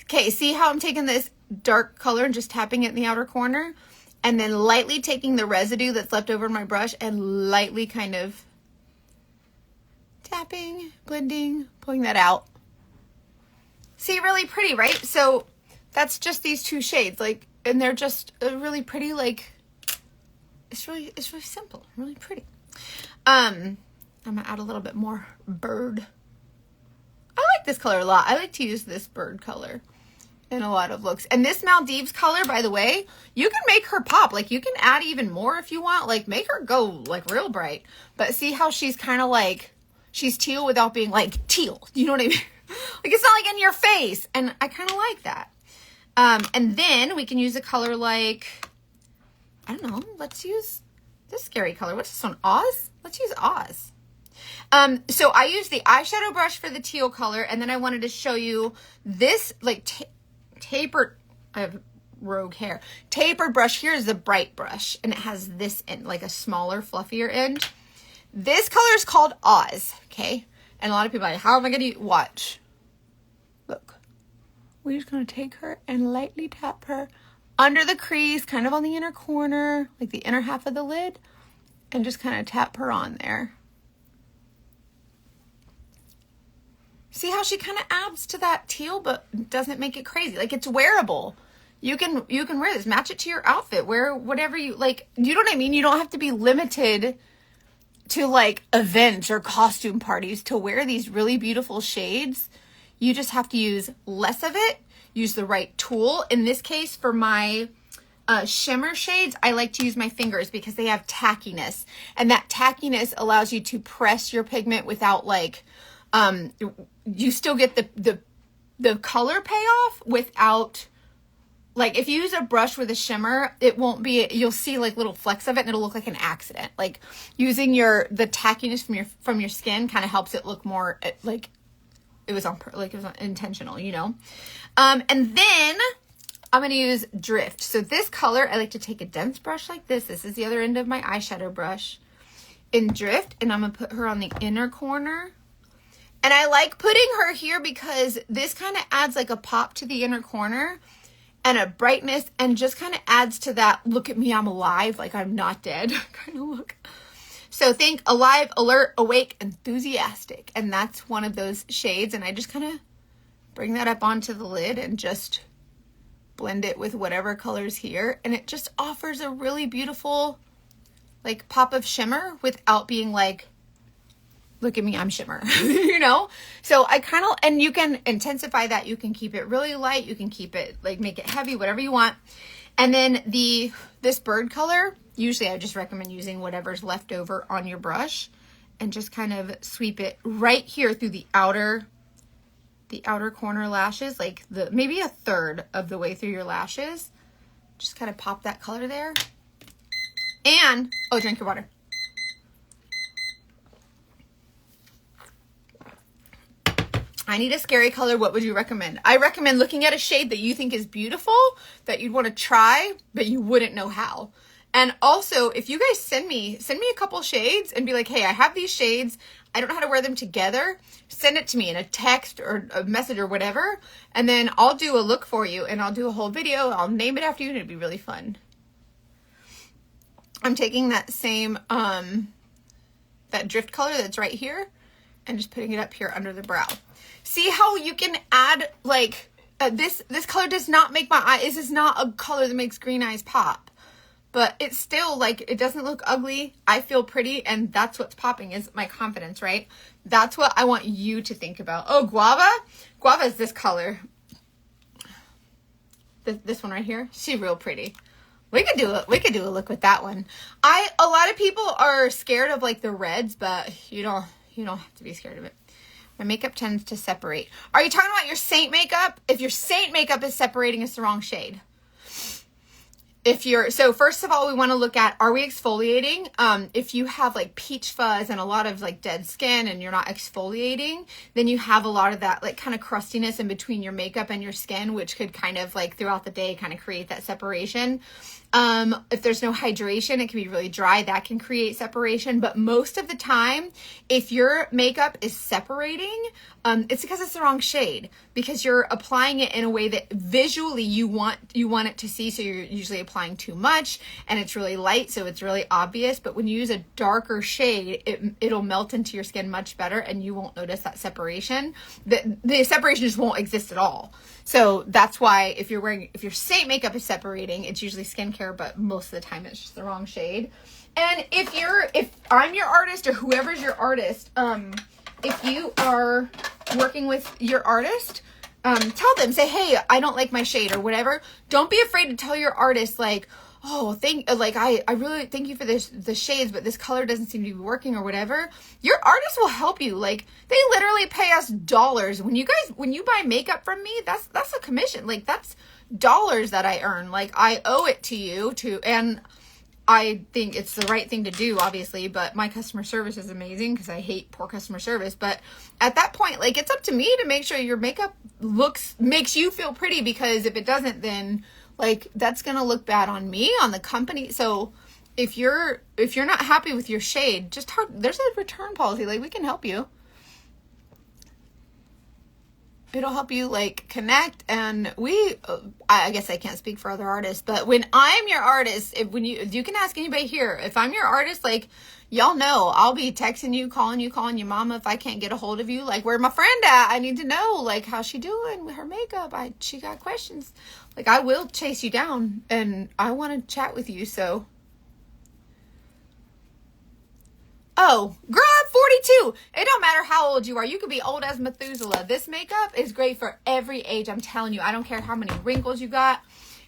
Okay, see how I'm taking this dark color and just tapping it in the outer corner? And then lightly taking the residue that's left over in my brush and lightly kind of tapping, blending, pulling that out. See, really pretty, right? So that's just these two shades, like, and they're just really pretty, like, it's really simple, really pretty. I'm gonna add a little bit more bird. I like this color a lot. I like to use this bird color in a lot of looks. And this Maldives color, by the way, you can make her pop. Like, you can add even more if you want. Like, make her go, like, real bright. But see how she's kind of like, she's teal without being, like, teal. You know what I mean? Like, it's not, like, in your face. And I kind of like that. And then we can use a color like, I don't know, let's use this scary color. What's this one? Oz? Let's use Oz. So I used the eyeshadow brush for the teal color, and then I wanted to show you this, like, tapered, I have rogue hair. Tapered brush here is the bright brush, and it has this end, like a smaller, fluffier end. This color is called Oz, okay? And a lot of people are like, how am I going to watch? Look. We're just going to take her and lightly tap her under the crease, kind of on the inner corner, like the inner half of the lid, and just kind of tap her on there. See how she kind of adds to that teal, but doesn't make it crazy. Like, it's wearable. You can wear this, match it to your outfit, wear whatever you like. You know what I mean? You don't have to be limited to, like, events or costume parties to wear these really beautiful shades. You just have to use less of it, use the right tool. In this case, for my shimmer shades, I like to use my fingers because they have tackiness. And that tackiness allows you to press your pigment without, like, you still get the color payoff without, like, if you use a brush with a shimmer, it won't be, you'll see like little flecks of it and it'll look like an accident. Like, using the tackiness from your skin kind of helps it look more like it was intentional, you know? And then I'm going to use Drift. So this color, I like to take a dense brush like this. This is the other end of my eyeshadow brush in Drift, and I'm going to put her on the inner corner. And I like putting her here because this kind of adds like a pop to the inner corner and a brightness, and just kind of adds to that, look at me, I'm alive, like I'm not dead kind of look. So think alive, alert, awake, enthusiastic. And that's one of those shades. And I just kind of bring that up onto the lid and just blend it with whatever color's here. And it just offers a really beautiful, like, pop of shimmer without being like, look at me, I'm shimmer, you know? So I kind of, and you can intensify that. You can keep it really light. You can keep it, like, make it heavy, whatever you want. And then this bird color, usually I just recommend using whatever's left over on your brush and just kind of sweep it right here through the outer corner lashes, like maybe a third of the way through your lashes. Just kind of pop that color there. And, oh, drink your water. I need a scary color. What would you recommend? I recommend looking at a shade that you think is beautiful, that you'd want to try, but you wouldn't know how. And also, if you guys send me a couple shades and be like, hey, I have these shades, I don't know how to wear them together, send it to me in a text or a message or whatever, and then I'll do a look for you, and I'll do a whole video. I'll name it after you, and it'd be really fun. I'm taking that same, that drift color that's right here, and just putting it up here under the brow. See how you can add, like, this color does not make my eye, this is not a color that makes green eyes pop. But it's still, like, it doesn't look ugly. I feel pretty, and that's what's popping, is my confidence, right? That's what I want you to think about. Oh, guava? Guava is this color. This one right here. She's real pretty. We could do a look with that one. A lot of people are scared of, like, the reds, but you don't have to be scared of it. My makeup tends to separate. Are you talking about your Saint makeup? If your Saint makeup is separating, it's the wrong shade. So first of all, we want to look at, are we exfoliating? If you have like peach fuzz and a lot of like dead skin and you're not exfoliating, then you have a lot of that like kind of crustiness in between your makeup and your skin, which could kind of like throughout the day kind of create that separation. If there's no hydration, it can be really dry. That can create separation. But most of the time, if your makeup is separating, it's because it's the wrong shade, because you're applying it in a way that visually you want it to see. So you're usually applying too much and it's really light, so it's really obvious. But when you use a darker shade, it'll melt into your skin much better and you won't notice that separation. The separation just won't exist at all. So that's why if your Saint makeup is separating, it's usually skincare, but most of the time it's just the wrong shade. And if I'm your artist or whoever's your artist, if you are working with your artist, tell them, say, hey, I don't like my shade or whatever. Don't be afraid to tell your artist, like, oh, I really thank you for the shades, but this color doesn't seem to be working or whatever. Your artist will help you. Like, they literally pay us dollars. When you buy makeup from me, that's a commission. Like, that's dollars that I earn. Like, I owe it to you and I think it's the right thing to do, obviously, but my customer service is amazing because I hate poor customer service. But at that point, like, it's up to me to make sure your makeup makes you feel pretty, because if it doesn't, then like that's going to look bad on me, on the company. So if you're not happy with your shade, there's a return policy. Like, we can help you. It'll help you like connect. And I guess I can't speak for other artists, but when I'm your artist, you can ask anybody here, if I'm your artist, like, y'all know I'll be texting you, calling your mama if I can't get a hold of you. Like, where my friend at? I need to know, like, how's she doing with her makeup? She got questions. Like, I will chase you down and I want to chat with you. So, oh, girl, I'm 42. It don't matter how old you are. You could be old as Methuselah. This makeup is great for every age. I'm telling you, I don't care how many wrinkles you got,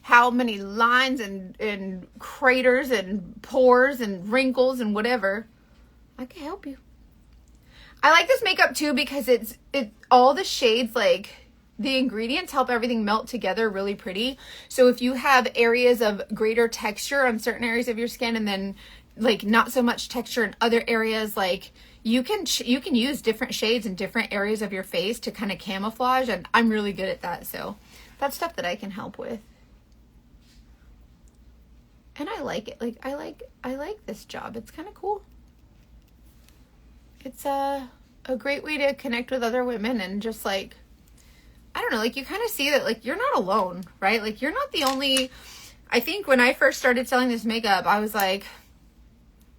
how many lines and craters and pores and wrinkles and whatever. I can help you. I like this makeup too because it's all the shades, like, the ingredients help everything melt together really pretty. So if you have areas of greater texture on certain areas of your skin and then like not so much texture in other areas, like you can use different shades in different areas of your face to kind of camouflage, and I'm really good at that. So that's stuff that I can help with. And I like it. Like, I like this job. It's kind of cool. It's a great way to connect with other women and just like, I don't know, like you kind of see that like you're not alone, right? Like you're not the only. I think when I first started selling this makeup, I was like,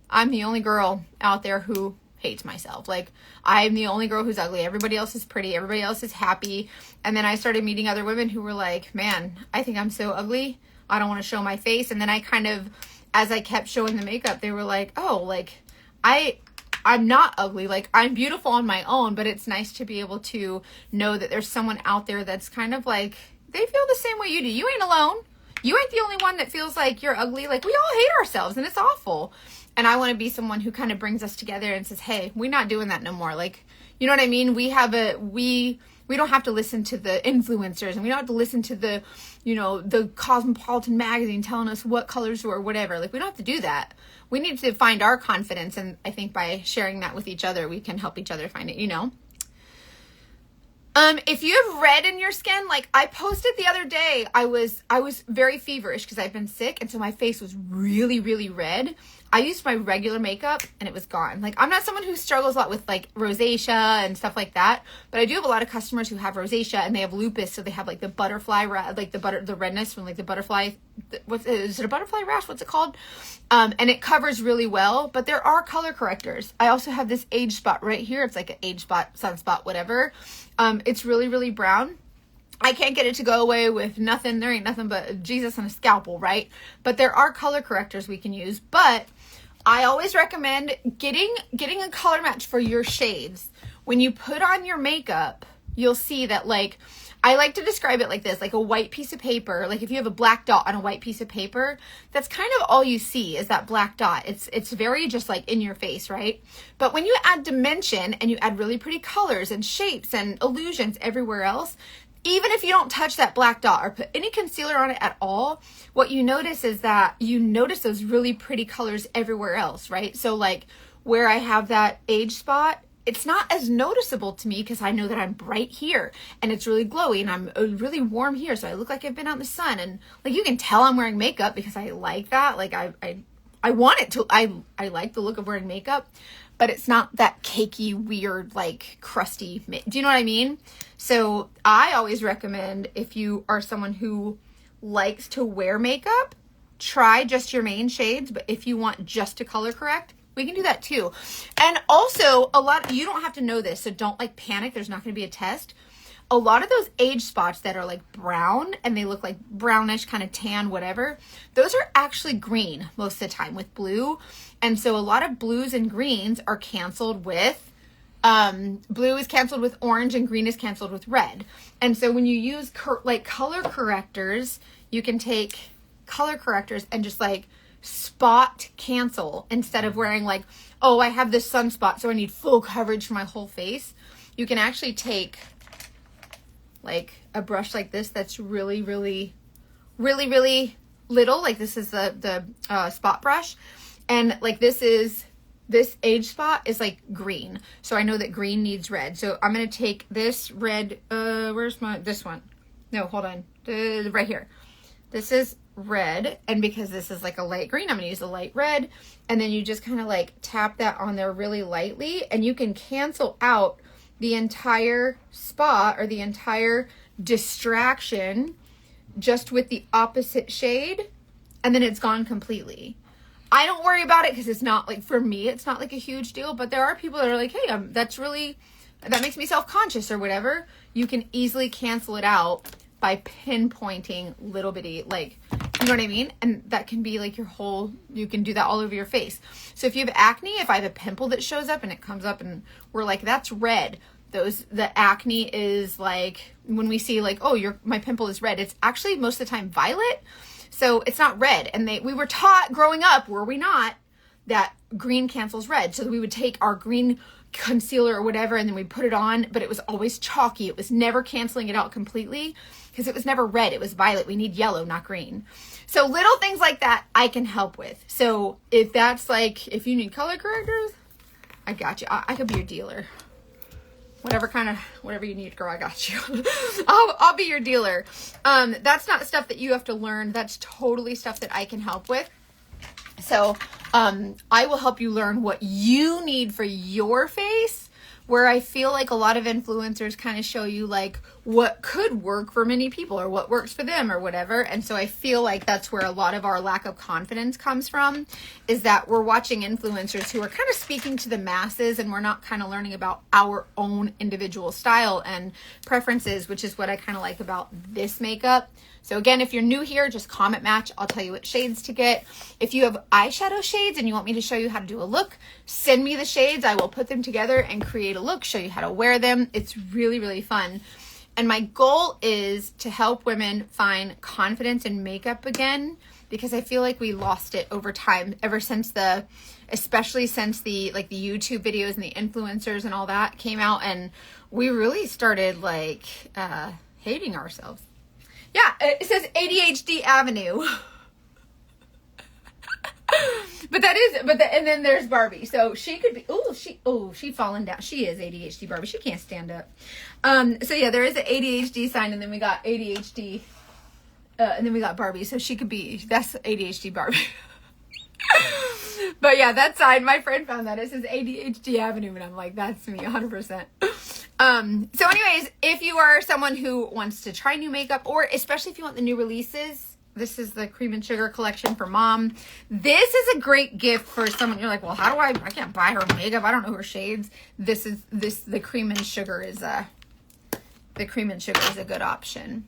I'm the only girl out there who hates myself. Like, I'm the only girl who's ugly. Everybody else is pretty. Everybody else is happy. And then I started meeting other women who were like, man, I think I'm so ugly. I don't want to show my face. And then I kind of, as I kept showing the makeup, they were like, oh, like I'm not ugly. Like, I'm beautiful on my own, but it's nice to be able to know that there's someone out there that's kind of like, they feel the same way you do. You ain't alone. You ain't the only one that feels like you're ugly. Like, we all hate ourselves and it's awful. And I want to be someone who kind of brings us together and says, hey, we're not doing that no more. Like, you know what I mean? We don't have to listen to the influencers, and we don't have to listen to the, the Cosmopolitan magazine telling us what colors or whatever. Like, we don't have to do that. We need to find our confidence. And I think by sharing that with each other, we can help each other find it, If you have red in your skin, like I posted the other day, I was very feverish because I've been sick. And so my face was really, really red. I used my regular makeup and it was gone. Like, I'm not someone who struggles a lot with like rosacea and stuff like that, but I do have a lot of customers who have rosacea and they have lupus. So they have like the butterfly, like the redness from like the butterfly. Is it a butterfly rash? What's it called? And it covers really well, but there are color correctors. I also have this age spot right here. It's like an age spot, sunspot, whatever. It's really, really brown. I can't get it to go away with nothing. There ain't nothing but Jesus and a scalpel, right? But there are color correctors we can use. But I always recommend getting a color match for your shades. When you put on your makeup, you'll see that, like, I like to describe it like this, like a white piece of paper. Like if you have a black dot on a white piece of paper, that's kind of all you see is that black dot. It's very just like in your face, right? But when you add dimension and you add really pretty colors and shapes and illusions everywhere else, even if you don't touch that black dot or put any concealer on it at all, what you notice is that you notice those really pretty colors everywhere else, right? So like where I have that age spot, it's not as noticeable to me because I know that I'm bright here and it's really glowy and I'm really warm here. So I look like I've been out in the sun, and like you can tell I'm wearing makeup because I like that. Like I want it to, I like the look of wearing makeup, but it's not that cakey, weird, like crusty. Do you know what I mean? So I always recommend, if you are someone who likes to wear makeup, try just your main shades. But if you want just to color correct, we can do that too. And also you don't have to know this, so don't like panic. There's not going to be a test. A lot of those age spots that are like brown and they look like brownish, kind of tan, whatever, those are actually green most of the time with blue. And so a lot of blues and greens are canceled with, blue is canceled with orange and green is canceled with red. And so when you use like color correctors, you can take color correctors and just like spot cancel instead of wearing like, oh, I have this sunspot, so I need full coverage for my whole face. You can actually take like a brush like this that's really, really, really, really little. Like this is the spot brush. And like this age spot is like green. So I know that green needs red. So I'm going to take this red, this one? No, hold on. Right here. This is red, and because this is like a light green, I'm going to use a light red, and then you just kind of like tap that on there really lightly, and you can cancel out the entire spot or the entire distraction just with the opposite shade, and then it's gone completely. I don't worry about it because it's not like, for me, it's not like a huge deal, but there are people that are like, hey, that makes me self-conscious or whatever. You can easily cancel it out by pinpointing little bitty, like, you know what I mean? And that can be like you can do that all over your face. So if you have acne, if I have a pimple that shows up and it comes up and we're like, that's red. The acne is like, when we see like, oh, my pimple is red, it's actually most of the time violet. So it's not red. And we were taught growing up, were we not, that green cancels red. So we would take our green concealer or whatever, and then we'd put it on, but it was always chalky. It was never canceling it out completely because it was never red. It was violet. We need yellow, not green. So little things like that I can help with. So if that's like, if you need color correctors, I got you. I could be your dealer. Whatever you need, girl, I got you. I'll be your dealer. That's not stuff that you have to learn. That's totally stuff that I can help with. So I will help you learn what you need for your face, where I feel like a lot of influencers kind of show you like what could work for many people or what works for them or whatever. And so I feel like that's where a lot of our lack of confidence comes from, is that we're watching influencers who are kind of speaking to the masses, and we're not kind of learning about our own individual style and preferences, which is what I kind of like about this makeup. So again, if you're new here, just comment match. I'll tell you what shades to get. If you have eyeshadow shades and you want me to show you how to do a look, send me the shades. I will put them together and create a look, show you how to wear them. It's really, really fun. And my goal is to help women find confidence in makeup again, because I feel like we lost it over time, especially since the YouTube videos and the influencers and all that came out, and we really started like hating ourselves. Yeah, it says ADHD Avenue. And then there's Barbie. So she could be, she fallen down. She is ADHD Barbie. She can't stand up. So yeah, there is an ADHD sign, and then we got ADHD, and then we got Barbie. So that's ADHD Barbie. But yeah, that sign, my friend found that. It says ADHD Avenue, and I'm like, that's me, 100%. So anyways, if you are someone who wants to try new makeup, or especially if you want the new releases, this is the Cream and Sugar collection for Mom. This is a great gift for someone. You're like, well, how do I can't buy her makeup. I don't know her shades. The Cream and Sugar is a good option.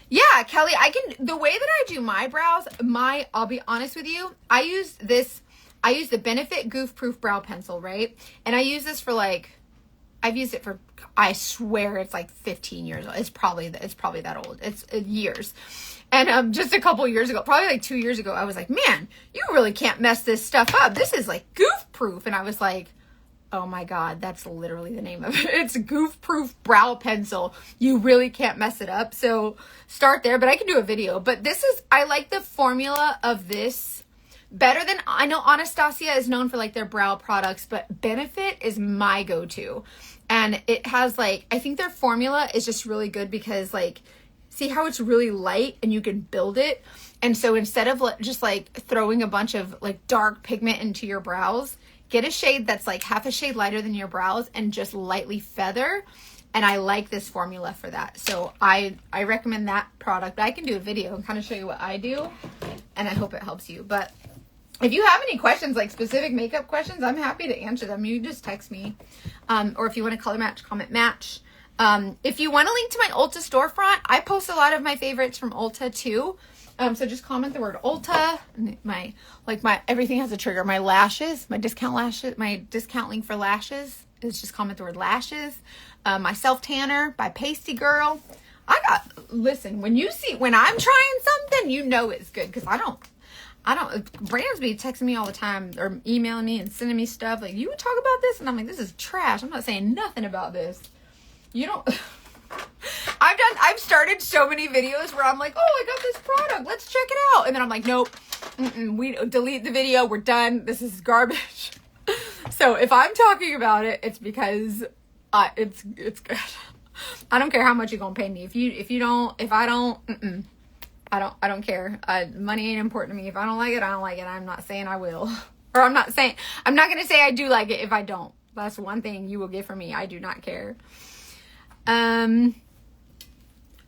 Yeah, Kelly, the way that I do my brows, I'll be honest with you, I use the Benefit Goof Proof Brow Pencil, right? And I use this for like I've used it for, I swear it's like 15 years old. It's probably that old. It's years. And just a couple years ago, probably like 2 years ago, I was like, man, you really can't mess this stuff up. This is like goof proof. And I was like, oh my God, that's literally the name of it. It's goof proof brow pencil. You really can't mess it up. So start there, but I can do a video. But I like the formula of this better than, I know Anastasia is known for like their brow products, but Benefit is my go-to. And it has like, I think their formula is just really good because like, see how it's really light and you can build it. And so instead of just like throwing a bunch of like dark pigment into your brows, get a shade that's like half a shade lighter than your brows and just lightly feather. And I like this formula for that. So I recommend that product. I can do a video and kind of show you what I do. And I hope it helps you. But if you have any questions, like specific makeup questions, I'm happy to answer them. You just text me. Or if you want to color match, comment match. If you want to link to my Ulta storefront, I post a lot of my favorites from Ulta too. So just comment the word Ulta. Everything has a trigger. My lashes, my discount link for lashes is just comment the word lashes. My self tanner by Pasty Girl. Listen, when I'm trying something, you know it's good. Cause I don't, brands be texting me all the time or emailing me and sending me stuff. Like, you would talk about this? And I'm like, this is trash. I'm not saying nothing about this. You don't, I've started so many videos where I'm like, oh, I got this product. Let's check it out. And then I'm like, nope, we delete the video. We're done. This is garbage. So if I'm talking about it, it's because it's good. I don't care how much you're going to pay me. I don't care. Money ain't important to me. If I don't like it, I don't like it. I'm not saying I will. Or I'm not going to say I do like it if I don't. That's one thing you will get from me. I do not care. Who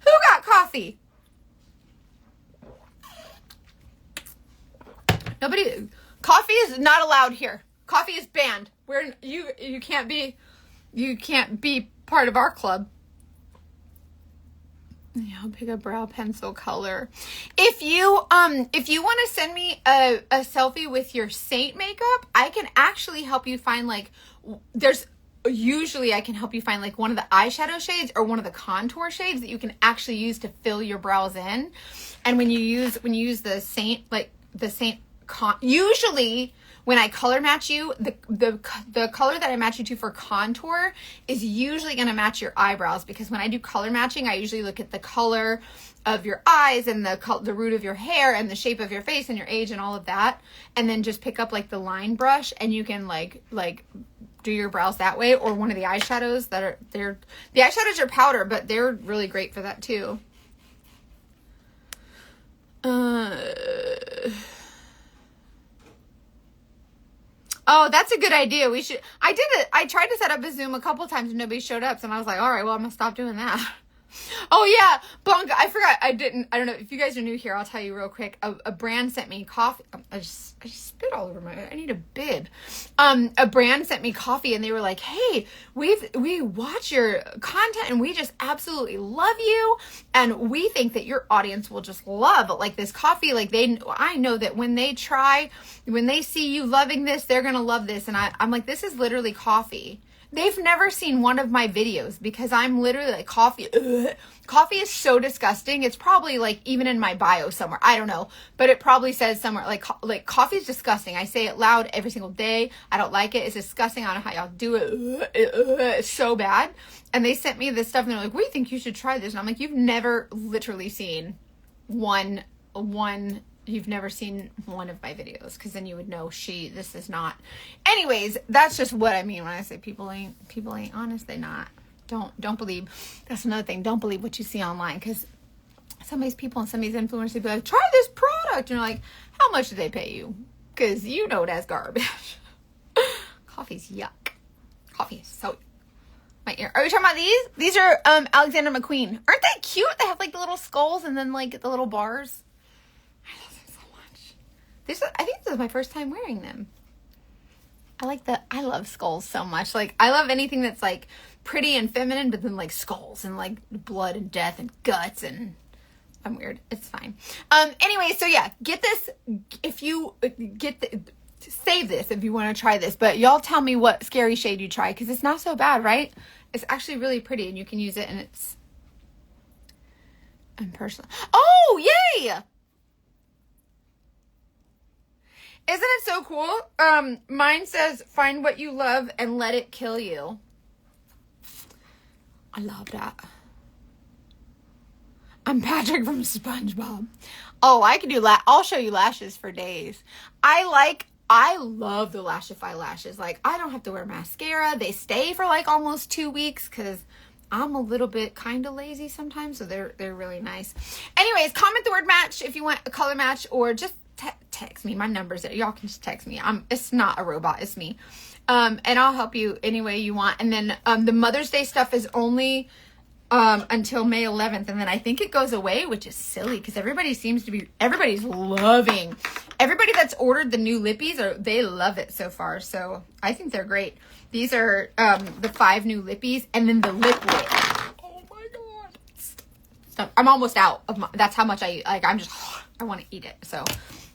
got coffee? Nobody. Coffee is not allowed here. Coffee is banned. You can't be part of our club. Yeah, I'll pick a brow pencil color. If you want to send me a selfie with your Saint makeup, I can actually help you find like usually I can help you find like one of the eyeshadow shades or one of the contour shades that you can actually use to fill your brows in. And when you use the Saint, usually when I color match you, the color that I match you to for contour is usually going to match your eyebrows, because when I do color matching, I usually look at the color of your eyes and the root of your hair and the shape of your face and your age and all of that, and then just pick up like the line brush and you can like do your brows that way, or one of the eyeshadows the eyeshadows are powder, but they're really great for that too. Oh, that's a good idea. I tried to set up a Zoom a couple times and nobody showed up. So I was like, all right, well, I'm gonna stop doing that. Oh yeah, Blanca, I forgot. I don't know if you guys are new here. I'll tell you real quick. A brand sent me coffee. I just spit all over I need a bib. A brand sent me coffee and they were like, hey, we watch your content and we just absolutely love you. And we think that your audience will just love like this coffee. Like I know that when they see you loving this, they're going to love this. And I'm like, this is literally coffee. They've never seen one of my videos because I'm literally like coffee. Ugh. Coffee is so disgusting. It's probably like even in my bio somewhere. I don't know, but it probably says somewhere like coffee is disgusting. I say it loud every single day. I don't like it. It's disgusting. I don't know how y'all do it. It's so bad. And they sent me this stuff and they're like, we think you should try this. And I'm like, you've never literally seen one. You've never seen one of my videos, because then you would know this is not. Anyways, that's just what I mean when I say people ain't honest. They not. Don't believe. That's another thing. Don't believe what you see online, because some of these people and some of these influencers be like, try this product. And you're like, how much did they pay you? Because you know that's garbage. Coffee's yuck. Coffee is so. My ear. Are we talking about these? These are Alexander McQueen. Aren't they cute? They have like the little skulls and then like the little bars. I think this is my first time wearing them. I love skulls so much. Like, I love anything that's like pretty and feminine, but then like skulls and like blood and death and guts, and I'm weird. It's fine. Anyway, so yeah, get this. If you save this if you want to try this. But y'all tell me what scary shade you try, because it's not so bad, right? It's actually really pretty, and you can use it, and it's personal. Oh, yay! Isn't it so cool? Mine says, find what you love and let it kill you. I love that. I'm Patrick from SpongeBob. Oh, I can do I'll show you lashes for days. I love the Lashify lashes. Like, I don't have to wear mascara. They stay for like almost 2 weeks because I'm a little bit kind of lazy sometimes, so they're really nice. Anyways, comment the word match if you want a color match, or just text me. My number's there. Y'all can just text me. It's not a robot. It's me. And I'll help you any way you want. And then the Mother's Day stuff is only until May 11th, and then I think it goes away, which is silly because everybody's loving. Everybody that's ordered the new lippies, they love it so far, so I think they're great. These are the 5 new lippies, and then the lip lit. Oh my god. Stop. I'm almost out of that's how much I want to eat it, so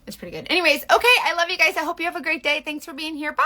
it's pretty good. Anyways, okay, I love you guys. I hope you have a great day. Thanks for being here. Bye.